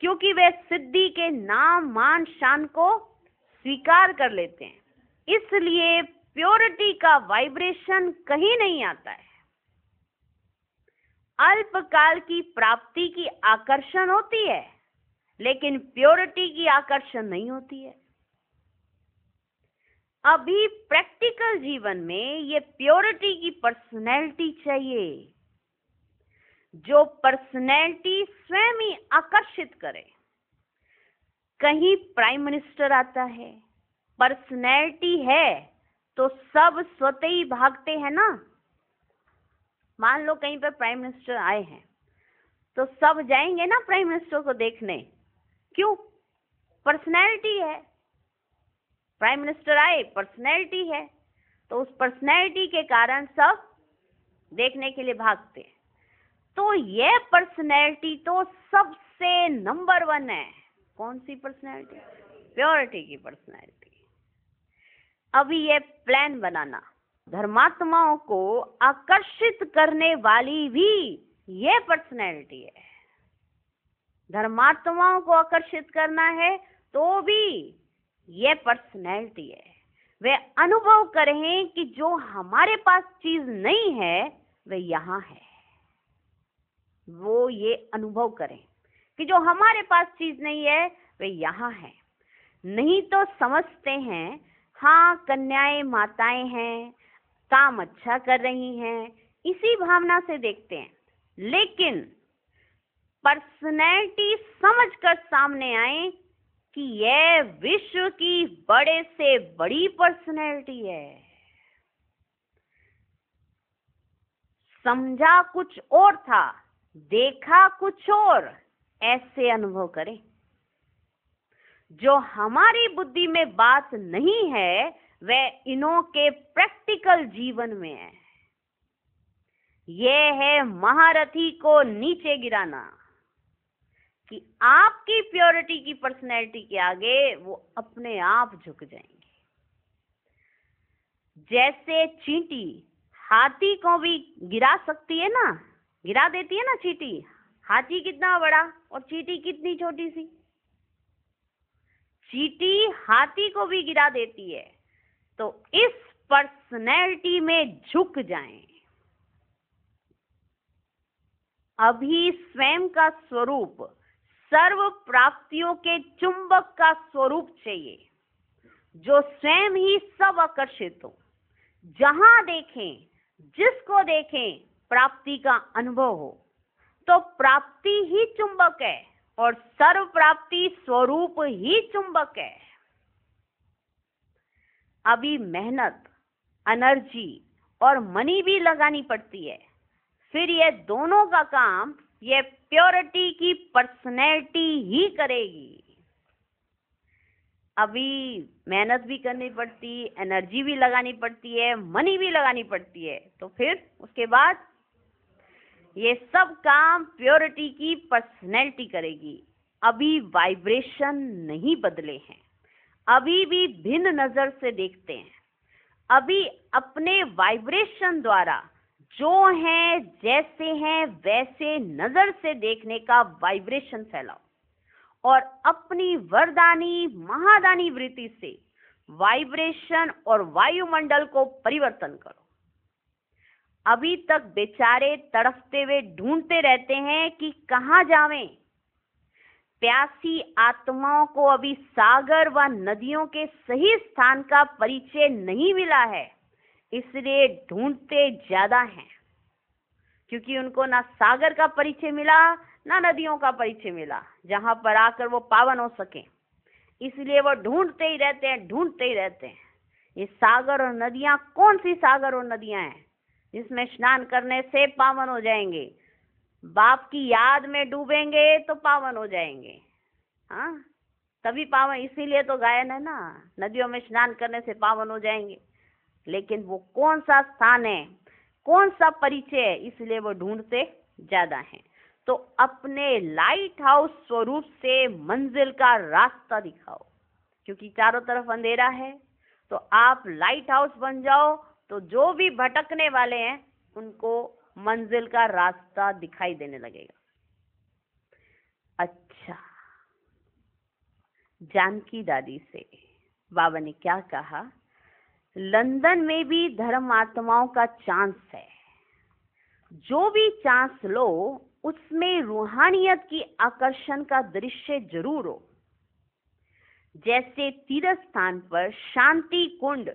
क्योंकि वे सिद्धि के नाम मान शान को स्वीकार कर लेते हैं। इसलिए प्योरिटी का वाइब्रेशन कहीं नहीं आता है। अल्पकाल की प्राप्ति की आकर्षण होती है, लेकिन प्योरिटी की आकर्षण नहीं होती है। अभी प्रैक्टिकल जीवन में ये प्योरिटी की पर्सनैलिटी चाहिए, जो पर्सनैलिटी स्वयं ही आकर्षित करे। कहीं प्राइम मिनिस्टर आता है, पर्सनैलिटी है तो सब स्वतः ही भागते हैं ना। मान लो कहीं पर प्राइम मिनिस्टर आए हैं तो सब जाएंगे ना प्राइम मिनिस्टर को देखने। क्यों? पर्सनैलिटी है। प्राइम मिनिस्टर आए, पर्सनैलिटी है, तो उस पर्सनैलिटी के कारण सब देखने के लिए भागते हैं। तो ये पर्सनैलिटी तो सबसे नंबर 1 है। कौन सी पर्सनैलिटी? प्योरिटी की पर्सनैलिटी। अभी ये प्लान बनाना, धर्मात्माओं को आकर्षित करने वाली भी ये पर्सनैलिटी है। धर्मात्माओं को आकर्षित करना है तो भी ये पर्सनैलिटी है। वे अनुभव करें कि जो हमारे पास चीज नहीं है वे यहाँ है। वो ये अनुभव करें कि जो हमारे पास चीज नहीं है वे यहाँ है। नहीं तो समझते हैं हाँ कन्याएं माताएं हैं, काम अच्छा कर रही हैं, इसी भावना से देखते हैं। लेकिन पर्सनैलिटी समझकर सामने आए कि यह विश्व की बड़े से बड़ी पर्सनैलिटी है। समझा कुछ और था, देखा कुछ और, ऐसे अनुभव करें। जो हमारी बुद्धि में बात नहीं है वह इन्हों के प्रैक्टिकल जीवन में है। यह है महारथी को नीचे गिराना, कि आपकी प्योरिटी की पर्सनैलिटी के आगे वो अपने आप झुक जाएंगे। जैसे चींटी हाथी को भी गिरा सकती है ना, गिरा देती है ना चींटी। हाथी कितना बड़ा और चींटी कितनी छोटी सी। चींटी हाथी को भी गिरा देती है। तो इस पर्सनैलिटी में झुक जाएं। अभी स्वयं का स्वरूप सर्व प्राप्तियों के चुंबक का स्वरूप चाहिए, जो स्वयं ही सब आकर्षित हो। जहां देखें, जिसको देखें, प्राप्ति का अनुभव हो। तो प्राप्ति ही चुंबक है और सर्व प्राप्ति स्वरूप ही चुंबक है। अभी मेहनत, एनर्जी और मनी भी लगानी पड़ती है। फिर ये दोनों का काम ये प्योरिटी की पर्सनैलिटी ही करेगी। अभी मेहनत भी करनी पड़ती, एनर्जी भी लगानी पड़ती है, मनी भी लगानी पड़ती है। तो फिर उसके बाद ये सब काम प्योरिटी की पर्सनैलिटी करेगी। अभी वाइब्रेशन नहीं बदले हैं, अभी भी भिन्न नजर से देखते हैं। अभी अपने वाइब्रेशन द्वारा जो हैं, जैसे हैं, वैसे नजर से देखने का वाइब्रेशन फैलाओ और अपनी वरदानी महादानी वृत्ति से वाइब्रेशन और वायुमंडल को परिवर्तन करो। अभी तक बेचारे तड़पते हुए ढूंढते रहते हैं कि कहां जावें। प्यासी आत्माओं को अभी सागर व नदियों के सही स्थान का परिचय नहीं मिला है, इसलिए ढूंढते ज्यादा हैं। क्योंकि उनको ना सागर का परिचय मिला, ना नदियों का परिचय मिला जहां पर आकर वो पावन हो सके। इसलिए वो ढूंढते ही रहते हैं, ढूंढते ही रहते हैं। ये सागर और नदियां कौन सी सागर और नदियां हैं जिसमें स्नान करने से पावन हो जाएंगे? बाप की याद में डूबेंगे तो पावन हो जाएंगे। हाँ, तभी पावन। इसीलिए तो गायन है ना, नदियों में स्नान करने से पावन हो जाएंगे। लेकिन वो कौन सा स्थान है, कौन सा परिचय है, इसलिए वो ढूंढते ज्यादा हैं। तो अपने लाइट हाउस स्वरूप से मंजिल का रास्ता दिखाओ। क्योंकि चारों तरफ अंधेरा है, तो आप लाइट हाउस बन जाओ, तो जो भी भटकने वाले हैं उनको मंजिल का रास्ता दिखाई देने लगेगा। अच्छा, जानकी दादी से बाबा ने क्या कहा? लंदन में भी धर्म आत्माओं का चांस है। जो भी चांस लो, उसमें रूहानियत की आकर्षण का दृश्य जरूर हो। जैसे तीर्थ स्थान पर शांति कुंड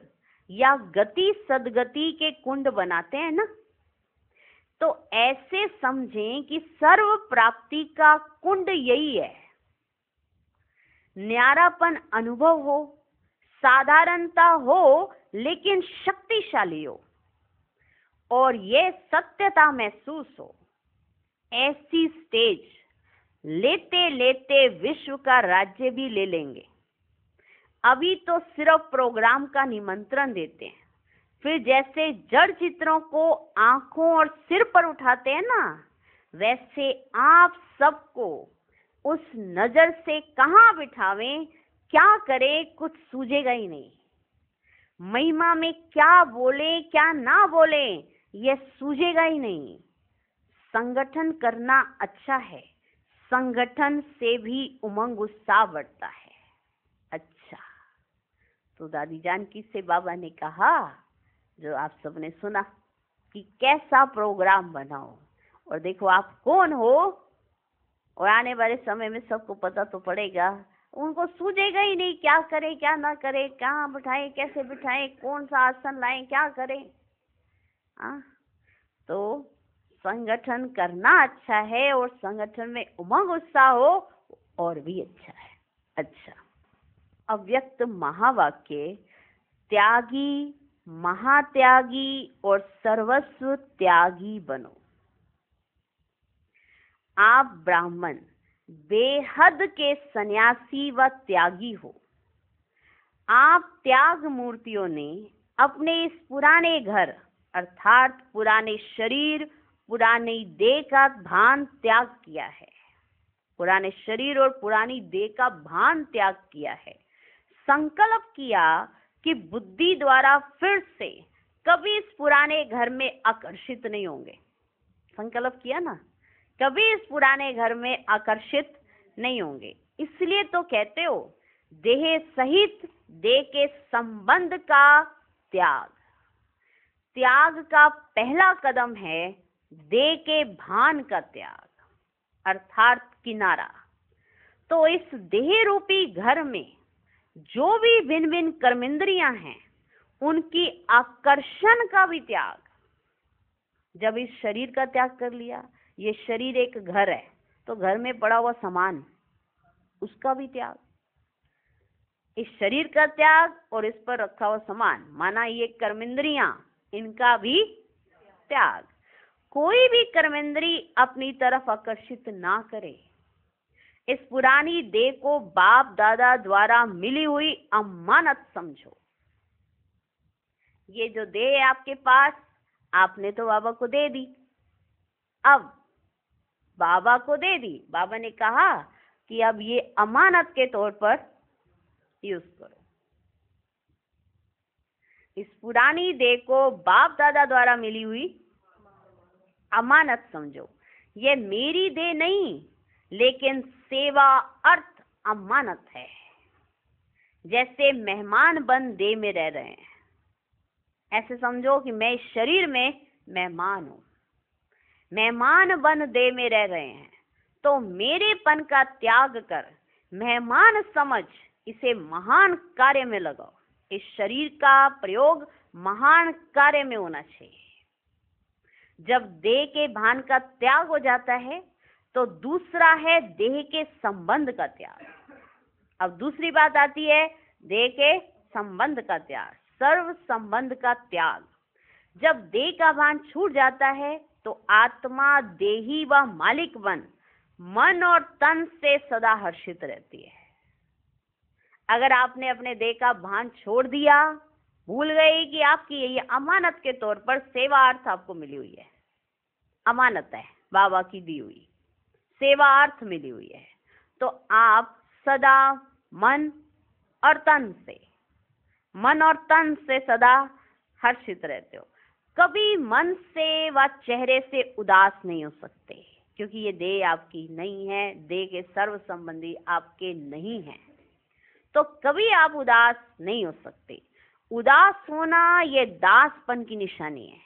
या गति सदगति के कुंड बनाते हैं ना, तो ऐसे समझें कि सर्व प्राप्ति का कुंड यही है। न्यारापन अनुभव हो, साधारणता हो, लेकिन शक्तिशाली हो, और ये सत्यता महसूस हो। ऐसी स्टेज लेते लेते विश्व का राज्य भी ले लेंगे। अभी तो सिर्फ प्रोग्राम का निमंत्रण देते हैं। फिर जैसे जड़ चित्रों को आंखों और सिर पर उठाते हैं ना, वैसे आप सबको उस नजर से कहां बिठावें, क्या करें, कुछ सूझेगा ही नहीं। महिमा में क्या बोले क्या ना बोले, यह सूझेगा ही नहीं। संगठन करना अच्छा है, संगठन से भी उमंग उत्साह बढ़ता है। अच्छा, तो दादी जानकी से बाबा ने कहा, जो आप सबने सुना, कि कैसा प्रोग्राम बनाओ। और देखो आप कौन हो, और आने वाले समय में सबको पता तो पड़ेगा। उनको सूझेगा ही नहीं क्या करे क्या ना करे, कहाँ बिठाएं, कैसे बिठाएं, कौन सा आसन लाएं, क्या करें। तो संगठन करना अच्छा है, और संगठन में उमंग उत्साह हो और भी अच्छा है। अच्छा, अव्यक्त महावाक्य, त्यागी, महात्यागी और सर्वस्व त्यागी बनो। आप ब्राह्मण बेहद के सन्यासी व त्यागी हो। आप त्याग मूर्तियों ने अपने इस पुराने घर अर्थात पुराने शरीर, पुरानी देह का भान त्याग किया है। पुराने शरीर और पुरानी देह का भान त्याग किया है। संकल्प किया कि बुद्धि द्वारा फिर से कभी इस पुराने घर में आकर्षित नहीं होंगे। संकल्प किया ना, कभी इस पुराने घर में आकर्षित नहीं होंगे। इसलिए तो कहते हो देह सहित देह के संबंध का त्याग। त्याग का पहला कदम है देह के भान का त्याग, अर्थात किनारा। तो इस देह रूपी घर में जो भी भिन्न भिन्न कर्मेंद्रियां हैं, उनकी आकर्षण का भी त्याग। जब इस शरीर का त्याग कर लिया, ये शरीर एक घर है, तो घर में पड़ा हुआ सामान, उसका भी त्याग। इस शरीर का त्याग और इस पर रखा हुआ सामान, माना ये कर्मेंद्रियां, इनका भी त्याग। कोई भी कर्मेंद्री अपनी तरफ आकर्षित ना करे। इस पुरानी देह को बाप दादा द्वारा मिली हुई अमानत समझो। ये जो देह है आपके पास, आपने तो बाबा को दे दी। अब बाबा को दे दी, बाबा ने कहा कि अब ये अमानत के तौर पर यूज करो। इस पुरानी देह को बाप दादा द्वारा मिली हुई अमानत समझो। ये मेरी देह नहीं, लेकिन सेवा अर्थ अमानत है। जैसे मेहमान बन देह में रह रहे हैं, ऐसे समझो कि मैं इस शरीर में मेहमान हूं। मेहमान बन देह में रह रहे हैं, तो मेरेपन का त्याग कर मेहमान समझ इसे महान कार्य में लगाओ। इस शरीर का प्रयोग महान कार्य में होना चाहिए। जब देह के भान का त्याग हो जाता है, तो दूसरा है देह के संबंध का त्याग। अब दूसरी बात आती है देह के संबंध का त्याग, सर्व संबंध का त्याग। जब देह का भान छूट जाता है, तो आत्मा देही व मालिक बन मन और तन से सदा हर्षित रहती है। अगर आपने अपने देह का भान छोड़ दिया, भूल गए कि आपकी ये अमानत के तौर पर सेवा अर्थ आपको मिली हुई है, अमानत है बाबा की दी हुई, सेवा अर्थ मिली हुई है, तो आप सदा मन और तन से सदा हर्षित रहते हो। कभी मन से व चेहरे से उदास नहीं हो सकते, क्योंकि ये देह आपकी नहीं है, देह के सर्व संबंधी आपके नहीं हैं, तो कभी आप उदास नहीं हो सकते। उदास होना ये दासपन की निशानी है।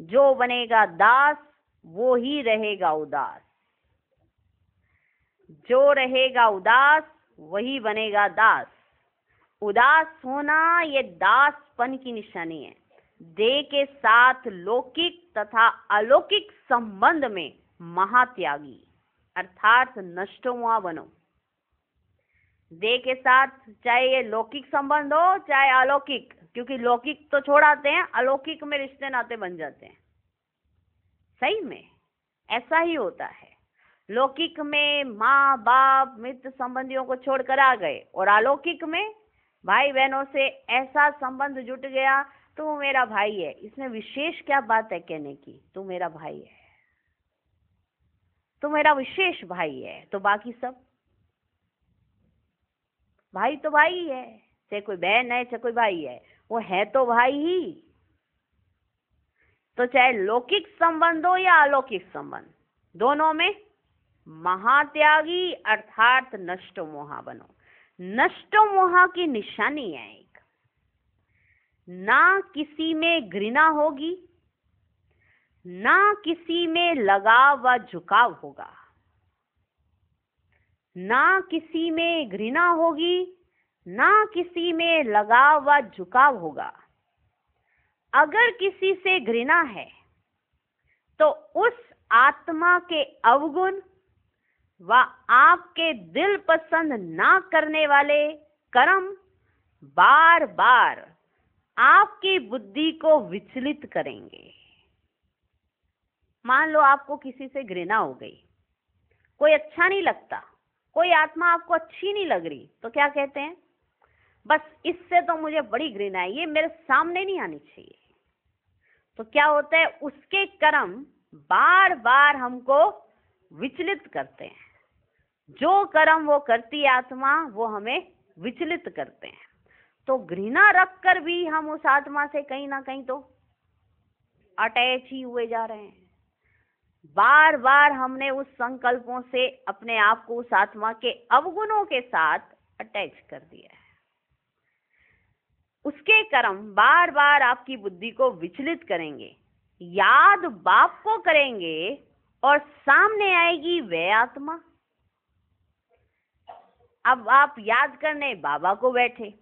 जो बनेगा दास वो ही रहेगा उदास, जो रहेगा उदास वही बनेगा दास। उदास होना ये दासपन की निशानी है। देह के साथ लौकिक तथा अलौकिक संबंध में महात्यागी अर्थात नष्टोमुआ बनो। देह के साथ चाहे ये लौकिक संबंध हो चाहे अलौकिक, क्योंकि लौकिक तो छोड़ाते हैं, अलौकिक में रिश्ते नाते बन जाते हैं। सही में ऐसा ही होता है। लौकिक में माँ बाप मित्र संबंधियों को छोड़कर आ गए, और अलौकिक में भाई बहनों से ऐसा संबंध जुट गया, तू मेरा भाई है। इसमें विशेष क्या बात है कहने की, तू मेरा भाई है, तू मेरा विशेष भाई है, तो बाकी सब भाई तो भाई है, चाहे कोई बहन है चाहे कोई भाई है, वो है तो भाई ही। तो चाहे लौकिक संबंध हो या अलौकिक संबंध, दोनों में महात्यागी अर्थात नष्ट मोहा बनो। नष्ट मोहा की निशानी है एक, ना किसी में घृणा होगी, ना किसी में लगाव व झुकाव होगा। ना किसी में घृणा होगी, ना किसी में लगाव व झुकाव होगा। अगर किसी से घृणा है, तो उस आत्मा के अवगुण व आपके दिल पसंद ना करने वाले कर्म बार बार आपकी बुद्धि को विचलित करेंगे। मान लो आपको किसी से घृणा हो गई, कोई अच्छा नहीं लगता, कोई आत्मा आपको अच्छी नहीं लग रही, तो क्या कहते हैं, बस इससे तो मुझे बड़ी घृणा है, ये मेरे सामने नहीं आनी चाहिए। तो क्या होता है, उसके कर्म बार बार हमको विचलित करते हैं। जो कर्म वो करती आत्मा वो हमें विचलित करते हैं। तो घृणा रखकर भी हम उस आत्मा से कहीं ना कहीं तो अटैच ही हुए जा रहे हैं। बार बार हमने उस संकल्पों से अपने आप को उस आत्मा के अवगुणों के साथ अटैच कर दिया है। उसके कर्म बार बार आपकी बुद्धि को विचलित करेंगे। याद बाप को करेंगे और सामने आएगी वह आत्मा। अब आप याद करने बाबा को बैठे,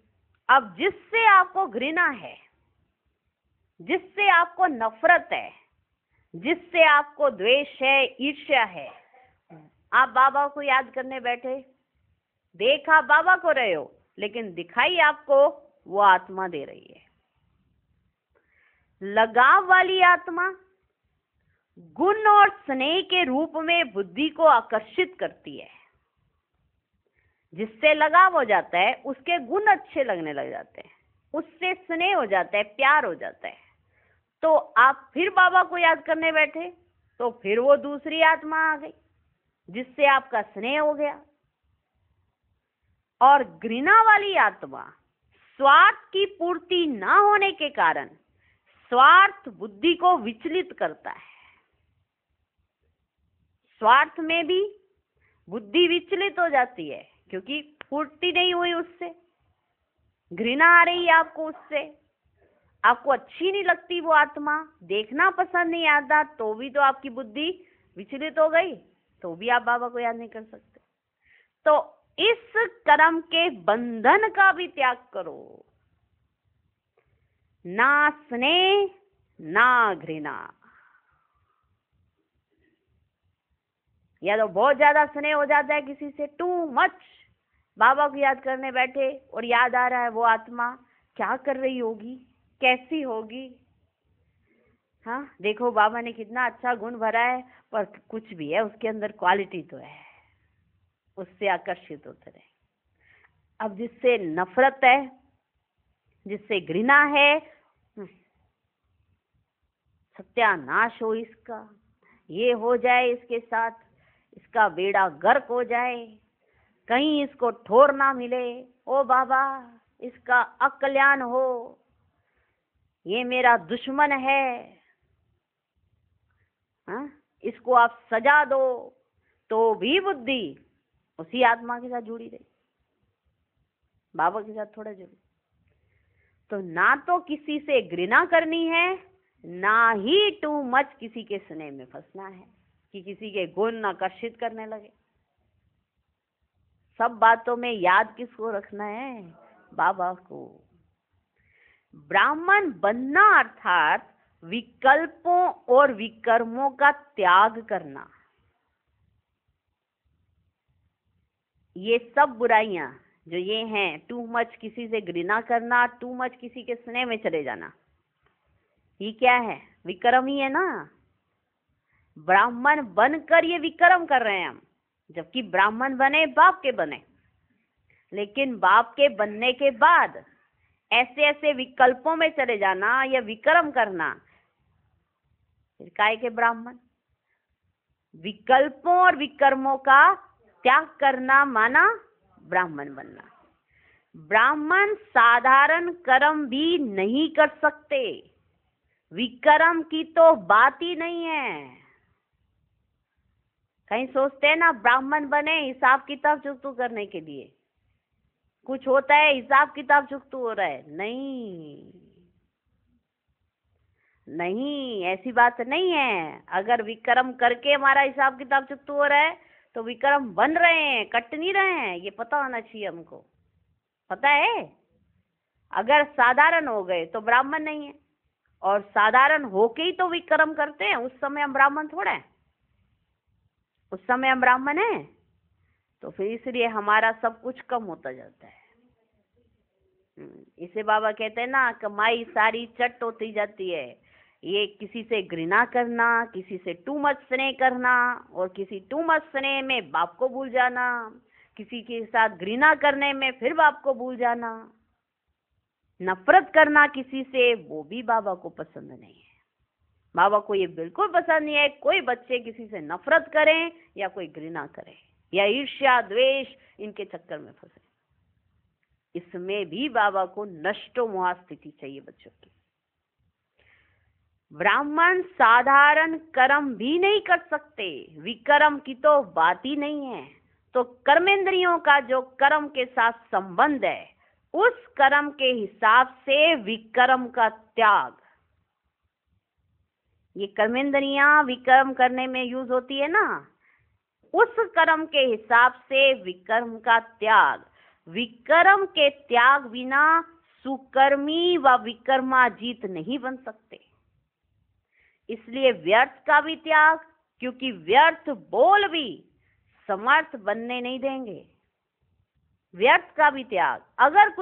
अब जिससे आपको घृणा है, जिससे आपको नफरत है, जिससे आपको द्वेष है, ईर्ष्या है, आप बाबा को याद करने बैठे, देखा बाबा को रहे हो, लेकिन दिखाई आपको वो आत्मा दे रही है। लगाव वाली आत्मा गुण और स्नेह के रूप में बुद्धि को आकर्षित करती है। जिससे लगाव हो जाता है उसके गुण अच्छे लगने लग जाते हैं, उससे स्नेह हो जाता है, प्यार हो जाता है। तो आप फिर बाबा को याद करने बैठे तो फिर वो दूसरी आत्मा आ गई जिससे आपका स्नेह हो गया। और घृणा वाली आत्मा स्वार्थ की पूर्ति ना होने के कारण स्वार्थ बुद्धि को विचलित करता है। स्वार्थ में भी बुद्धि विचलित हो जाती है क्योंकि पूर्ति नहीं हुई उससे। घृणा आ रही है आपको उससे, आपको अच्छी नहीं लगती वो आत्मा, देखना पसंद नहीं आता, तो भी तो आपकी बुद्धि विचलित हो गई, तो भी आप बाबा को याद नहीं कर सकते। तो इस कर्म के बंधन का भी त्याग करो। ना स्नेह ना घृणा। या तो बहुत ज्यादा स्नेह हो जाता है किसी से, टू मच, बाबा को याद करने बैठे और याद आ रहा है वो आत्मा क्या कर रही होगी, कैसी होगी। हाँ, देखो बाबा ने कितना अच्छा गुण भरा है, पर कुछ भी है उसके अंदर क्वालिटी तो है, उससे आकर्षित होते रहे। अब जिससे नफरत है, जिससे घृणा है, सत्यानाश हो इसका, ये हो जाए इसके साथ, इसका बेड़ा गर्क हो जाए, कहीं इसको ठोर ना मिले, ओ बाबा इसका अकल्याण हो, ये मेरा दुश्मन है, हाँ? इसको आप सजा दो, तो भी बुद्धि उसी आत्मा के साथ जुड़ी रही, बाबा के साथ थोड़ा जुड़ी। तो ना तो किसी से घृणा करनी है, ना ही टू मच किसी के स्नेह में फंसना है कि किसी के गुण आकर्षित करने लगे। सब बातों में याद किसको रखना है? बाबा को। ब्राह्मण बनना अर्थात विकल्पों और विकर्मों का त्याग करना। ये सब बुराइयां जो ये हैं, टू मच किसी से घृणा करना, टू मच किसी के स्नेह में चले जाना, ये क्या है? विक्रम ही है ना। ब्राह्मण बनकर ये विक्रम कर रहे हैं हम, जबकि ब्राह्मण बने बाप के बने, लेकिन बाप के बनने के बाद ऐसे ऐसे विकल्पों में चले जाना या विक्रम करना, फिर काय के ब्राह्मण? विकल्पों और विकर्मों का त्याग करना माना ब्राह्मण बनना। ब्राह्मण साधारण कर्म भी नहीं कर सकते, विक्रम की तो बात ही नहीं है। कहीं सोचते हैं ना ब्राह्मण बने हिसाब किताब चुकतू करने के लिए, कुछ होता है हिसाब किताब चुकतू हो रहा है, नहीं नहीं, ऐसी बात नहीं है। अगर विक्रम करके हमारा हिसाब किताब चुकतू हो रहा है तो विक्रम बन रहे हैं, कट नहीं रहे हैं, ये पता होना चाहिए हमको। पता है, अगर साधारण हो गए तो ब्राह्मण नहीं है, और साधारण होके ही तो विक्रम करते हैं, उस समय हम ब्राह्मण थोड़ा है, उस समय हम ब्राह्मण हैं। तो फिर इसलिए हमारा सब कुछ कम होता जाता है। इसे बाबा कहते हैं ना, कमाई सारी चट होती जाती है। ये किसी से घृणा करना, किसी से टू मच स्नेह करना, और किसी टू मच स्नेह में बाप को भूल जाना, किसी के साथ घृणा करने में फिर बाप को भूल जाना, नफरत करना किसी से, वो भी बाबा को पसंद नहीं है। बाबा को ये बिल्कुल पसंद नहीं है कोई बच्चे किसी से नफरत करें या कोई घृणा करे या ईर्ष्या द्वेष इनके चक्कर में फंसे। इसमें भी बाबा को नष्टो मोहा स्थिति चाहिए बच्चों की। ब्राह्मण साधारण कर्म भी नहीं कर सकते, विकर्म की तो बात ही नहीं है। तो कर्मेंद्रियों का जो कर्म के साथ संबंध है, उस कर्म के हिसाब से विकर्म का त्याग। ये कर्मेंद्रियां विकर्म करने में यूज होती है ना, उस कर्म के हिसाब से विकर्म का त्याग। विकर्म के त्याग बिना सुकर्मी व विकर्माजीत नहीं बन सकते। इसलिए व्यर्थ का भी त्याग, क्योंकि व्यर्थ बोल भी समर्थ बनने नहीं देंगे। व्यर्थ का भी त्याग। अगर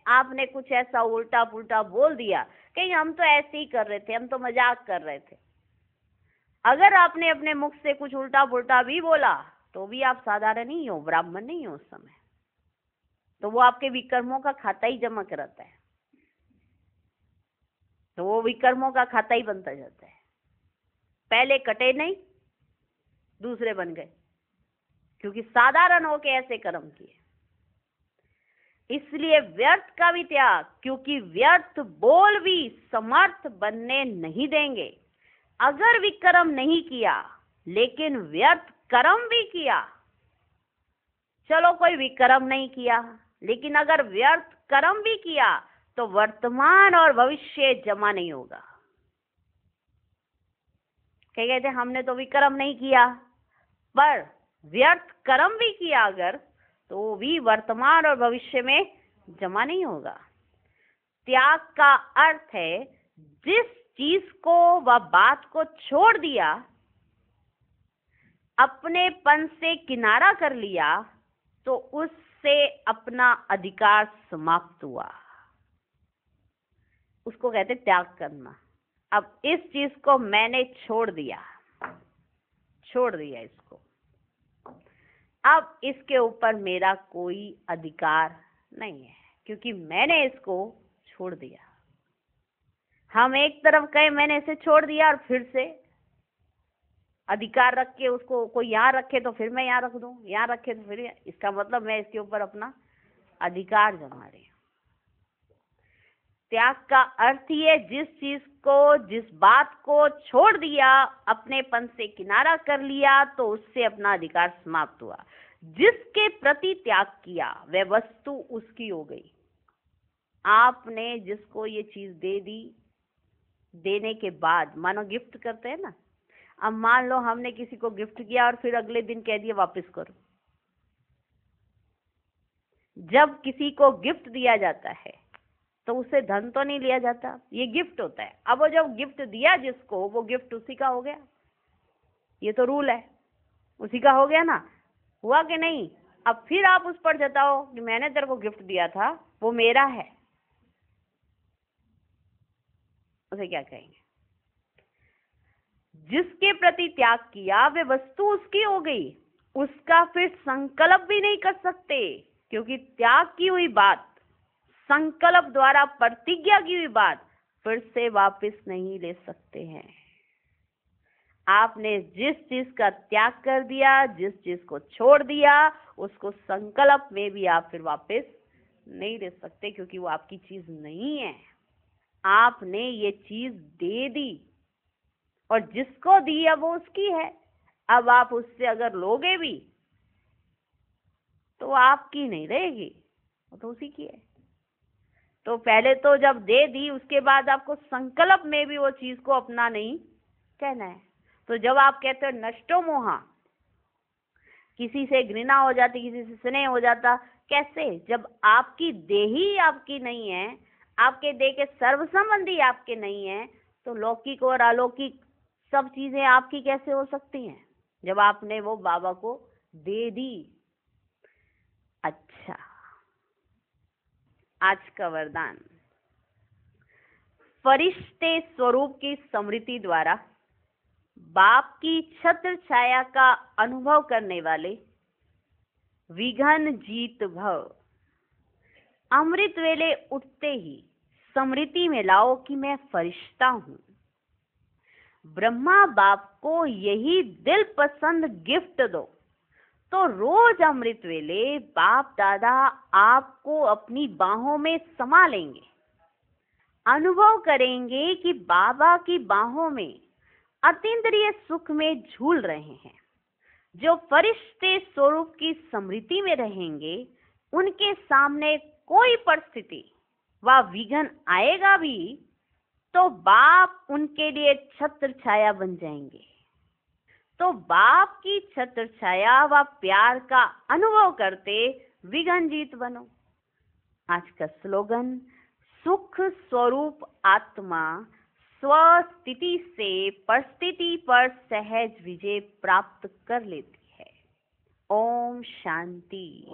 आपने कुछ ऐसा उल्टा पुल्टा बोल दिया कि हम तो ऐसे ही कर रहे थे, हम तो मजाक कर रहे थे, अगर आपने अपने मुख से कुछ उल्टा पुल्टा भी बोला तो भी आप साधारण नहीं हो, ब्राह्मण नहीं हो उस समय। तो वो आपके विकर्मों का खाता ही जमा कराता है, तो वो विकर्मों का खाता ही बनता जाता है। पहले कटे नहीं, दूसरे बन गए, क्योंकि साधारण होके ऐसे कर्म किए। इसलिए व्यर्थ का भी त्याग, क्योंकि व्यर्थ बोल भी समर्थ बनने नहीं देंगे। अगर विकर्म नहीं किया लेकिन व्यर्थ कर्म भी किया, चलो कोई विकर्म नहीं किया, लेकिन अगर व्यर्थ कर्म भी किया तो वर्तमान और भविष्य जमा नहीं होगा। क्या कहते हैं, हमने तो विकर्म नहीं किया, पर व्यर्थ कर्म भी किया अगर, तो वो भी वर्तमान और भविष्य में जमा नहीं होगा। त्याग का अर्थ है जिस चीज को व बात को छोड़ दिया, अपनेपन से किनारा कर लिया, तो उससे अपना अधिकार समाप्त हुआ। उसको कहते त्याग करना। अब इस चीज को मैंने छोड़ दिया इसको, अब इसके ऊपर मेरा कोई अधिकार नहीं है, क्योंकि मैंने इसको छोड़ दिया। हम एक तरफ कहे मैंने इसे छोड़ दिया और फिर से अधिकार रख के उसको कोई यहाँ रखे तो फिर मैं यहाँ रख दूं, यहाँ रखे तो फिर, इसका मतलब मैं इसके ऊपर अपना अधिकार जमा रही हूं। त्याग का अर्थ ही है जिस चीज को, जिस बात को छोड़ दिया, अपनेपन से किनारा कर लिया, तो उससे अपना अधिकार समाप्त हुआ। जिसके प्रति त्याग किया वह वस्तु उसकी हो गई। आपने जिसको ये चीज दे दी, देने के बाद, मानो गिफ्ट करते हैं ना, अब मान लो हमने किसी को गिफ्ट किया और फिर अगले दिन कह दिया वापस करो। जब किसी को गिफ्ट दिया जाता है तो उससे धन तो नहीं लिया जाता, ये गिफ्ट होता है। अब वो जब गिफ्ट दिया जिसको, वो गिफ्ट उसी का हो गया। ये तो रूल है, उसी का हो गया ना, हुआ कि नहीं। अब फिर आप उस पर जताओ कि मैंने तेरे को गिफ्ट दिया था, वो मेरा है, उसे क्या कहेंगे? जिसके प्रति त्याग किया वे वस्तु उसकी हो गई, उसका फिर संकल्प भी नहीं कर सकते, क्योंकि त्याग की हुई बात, संकल्प द्वारा प्रतिज्ञा की हुई बात फिर से वापस नहीं ले सकते हैं। आपने जिस चीज का त्याग कर दिया, जिस चीज को छोड़ दिया, उसको संकल्प में भी आप फिर वापस नहीं ले सकते, क्योंकि वो आपकी चीज नहीं है। आपने ये चीज दे दी और जिसको दी है वो उसकी है। अब आप उससे अगर लोगे भी तो आपकी नहीं रहेगी, वो तो उसी की है। तो पहले तो जब दे दी, उसके बाद आपको संकल्प में भी वो चीज को अपना नहीं कहना है। तो जब आप कहते हो नष्टो मोहा, किसी से घृणा हो जाती, किसी से स्नेह हो जाता, कैसे? जब आपकी देह ही आपकी नहीं है, आपके देह के सर्व संबंधी आपके नहीं है, तो लौकिक और अलौकिक सब चीजें आपकी कैसे हो सकती हैं जब आपने वो बाबा को दे दी। अच्छा, आज का वरदान, फरिश्ते स्वरूप की स्मृति द्वारा बाप की छत्र छाया का अनुभव करने वाले विघन जीत भव, अमृत वेले उठते ही स्मृति में लाओ कि मैं फरिश्ता हूं। ब्रह्मा बाप को यही दिल पसंद गिफ्ट दो, तो रोज अमृत वेले बाप दादा आपको अपनी बाहों में समा लेंगे। अनुभव करेंगे कि बाबा की बाहों में अतीन्द्रिय सुख में झूल रहे हैं। जो फरिश्ते स्वरूप की स्मृति में रहेंगे, उनके सामने कोई परिस्थिति व विघ्न आएगा भी तो बाप उनके लिए छत्र छाया बन जाएंगे। तो बाप की छत्र छाया व प्यार का अनुभव करते विघ्न जीत बनो। आज का स्लोगन, सुख स्वरूप आत्मा स्वस्थिति से परिस्थिति पर सहज विजय प्राप्त कर लेती है। ओम शांति।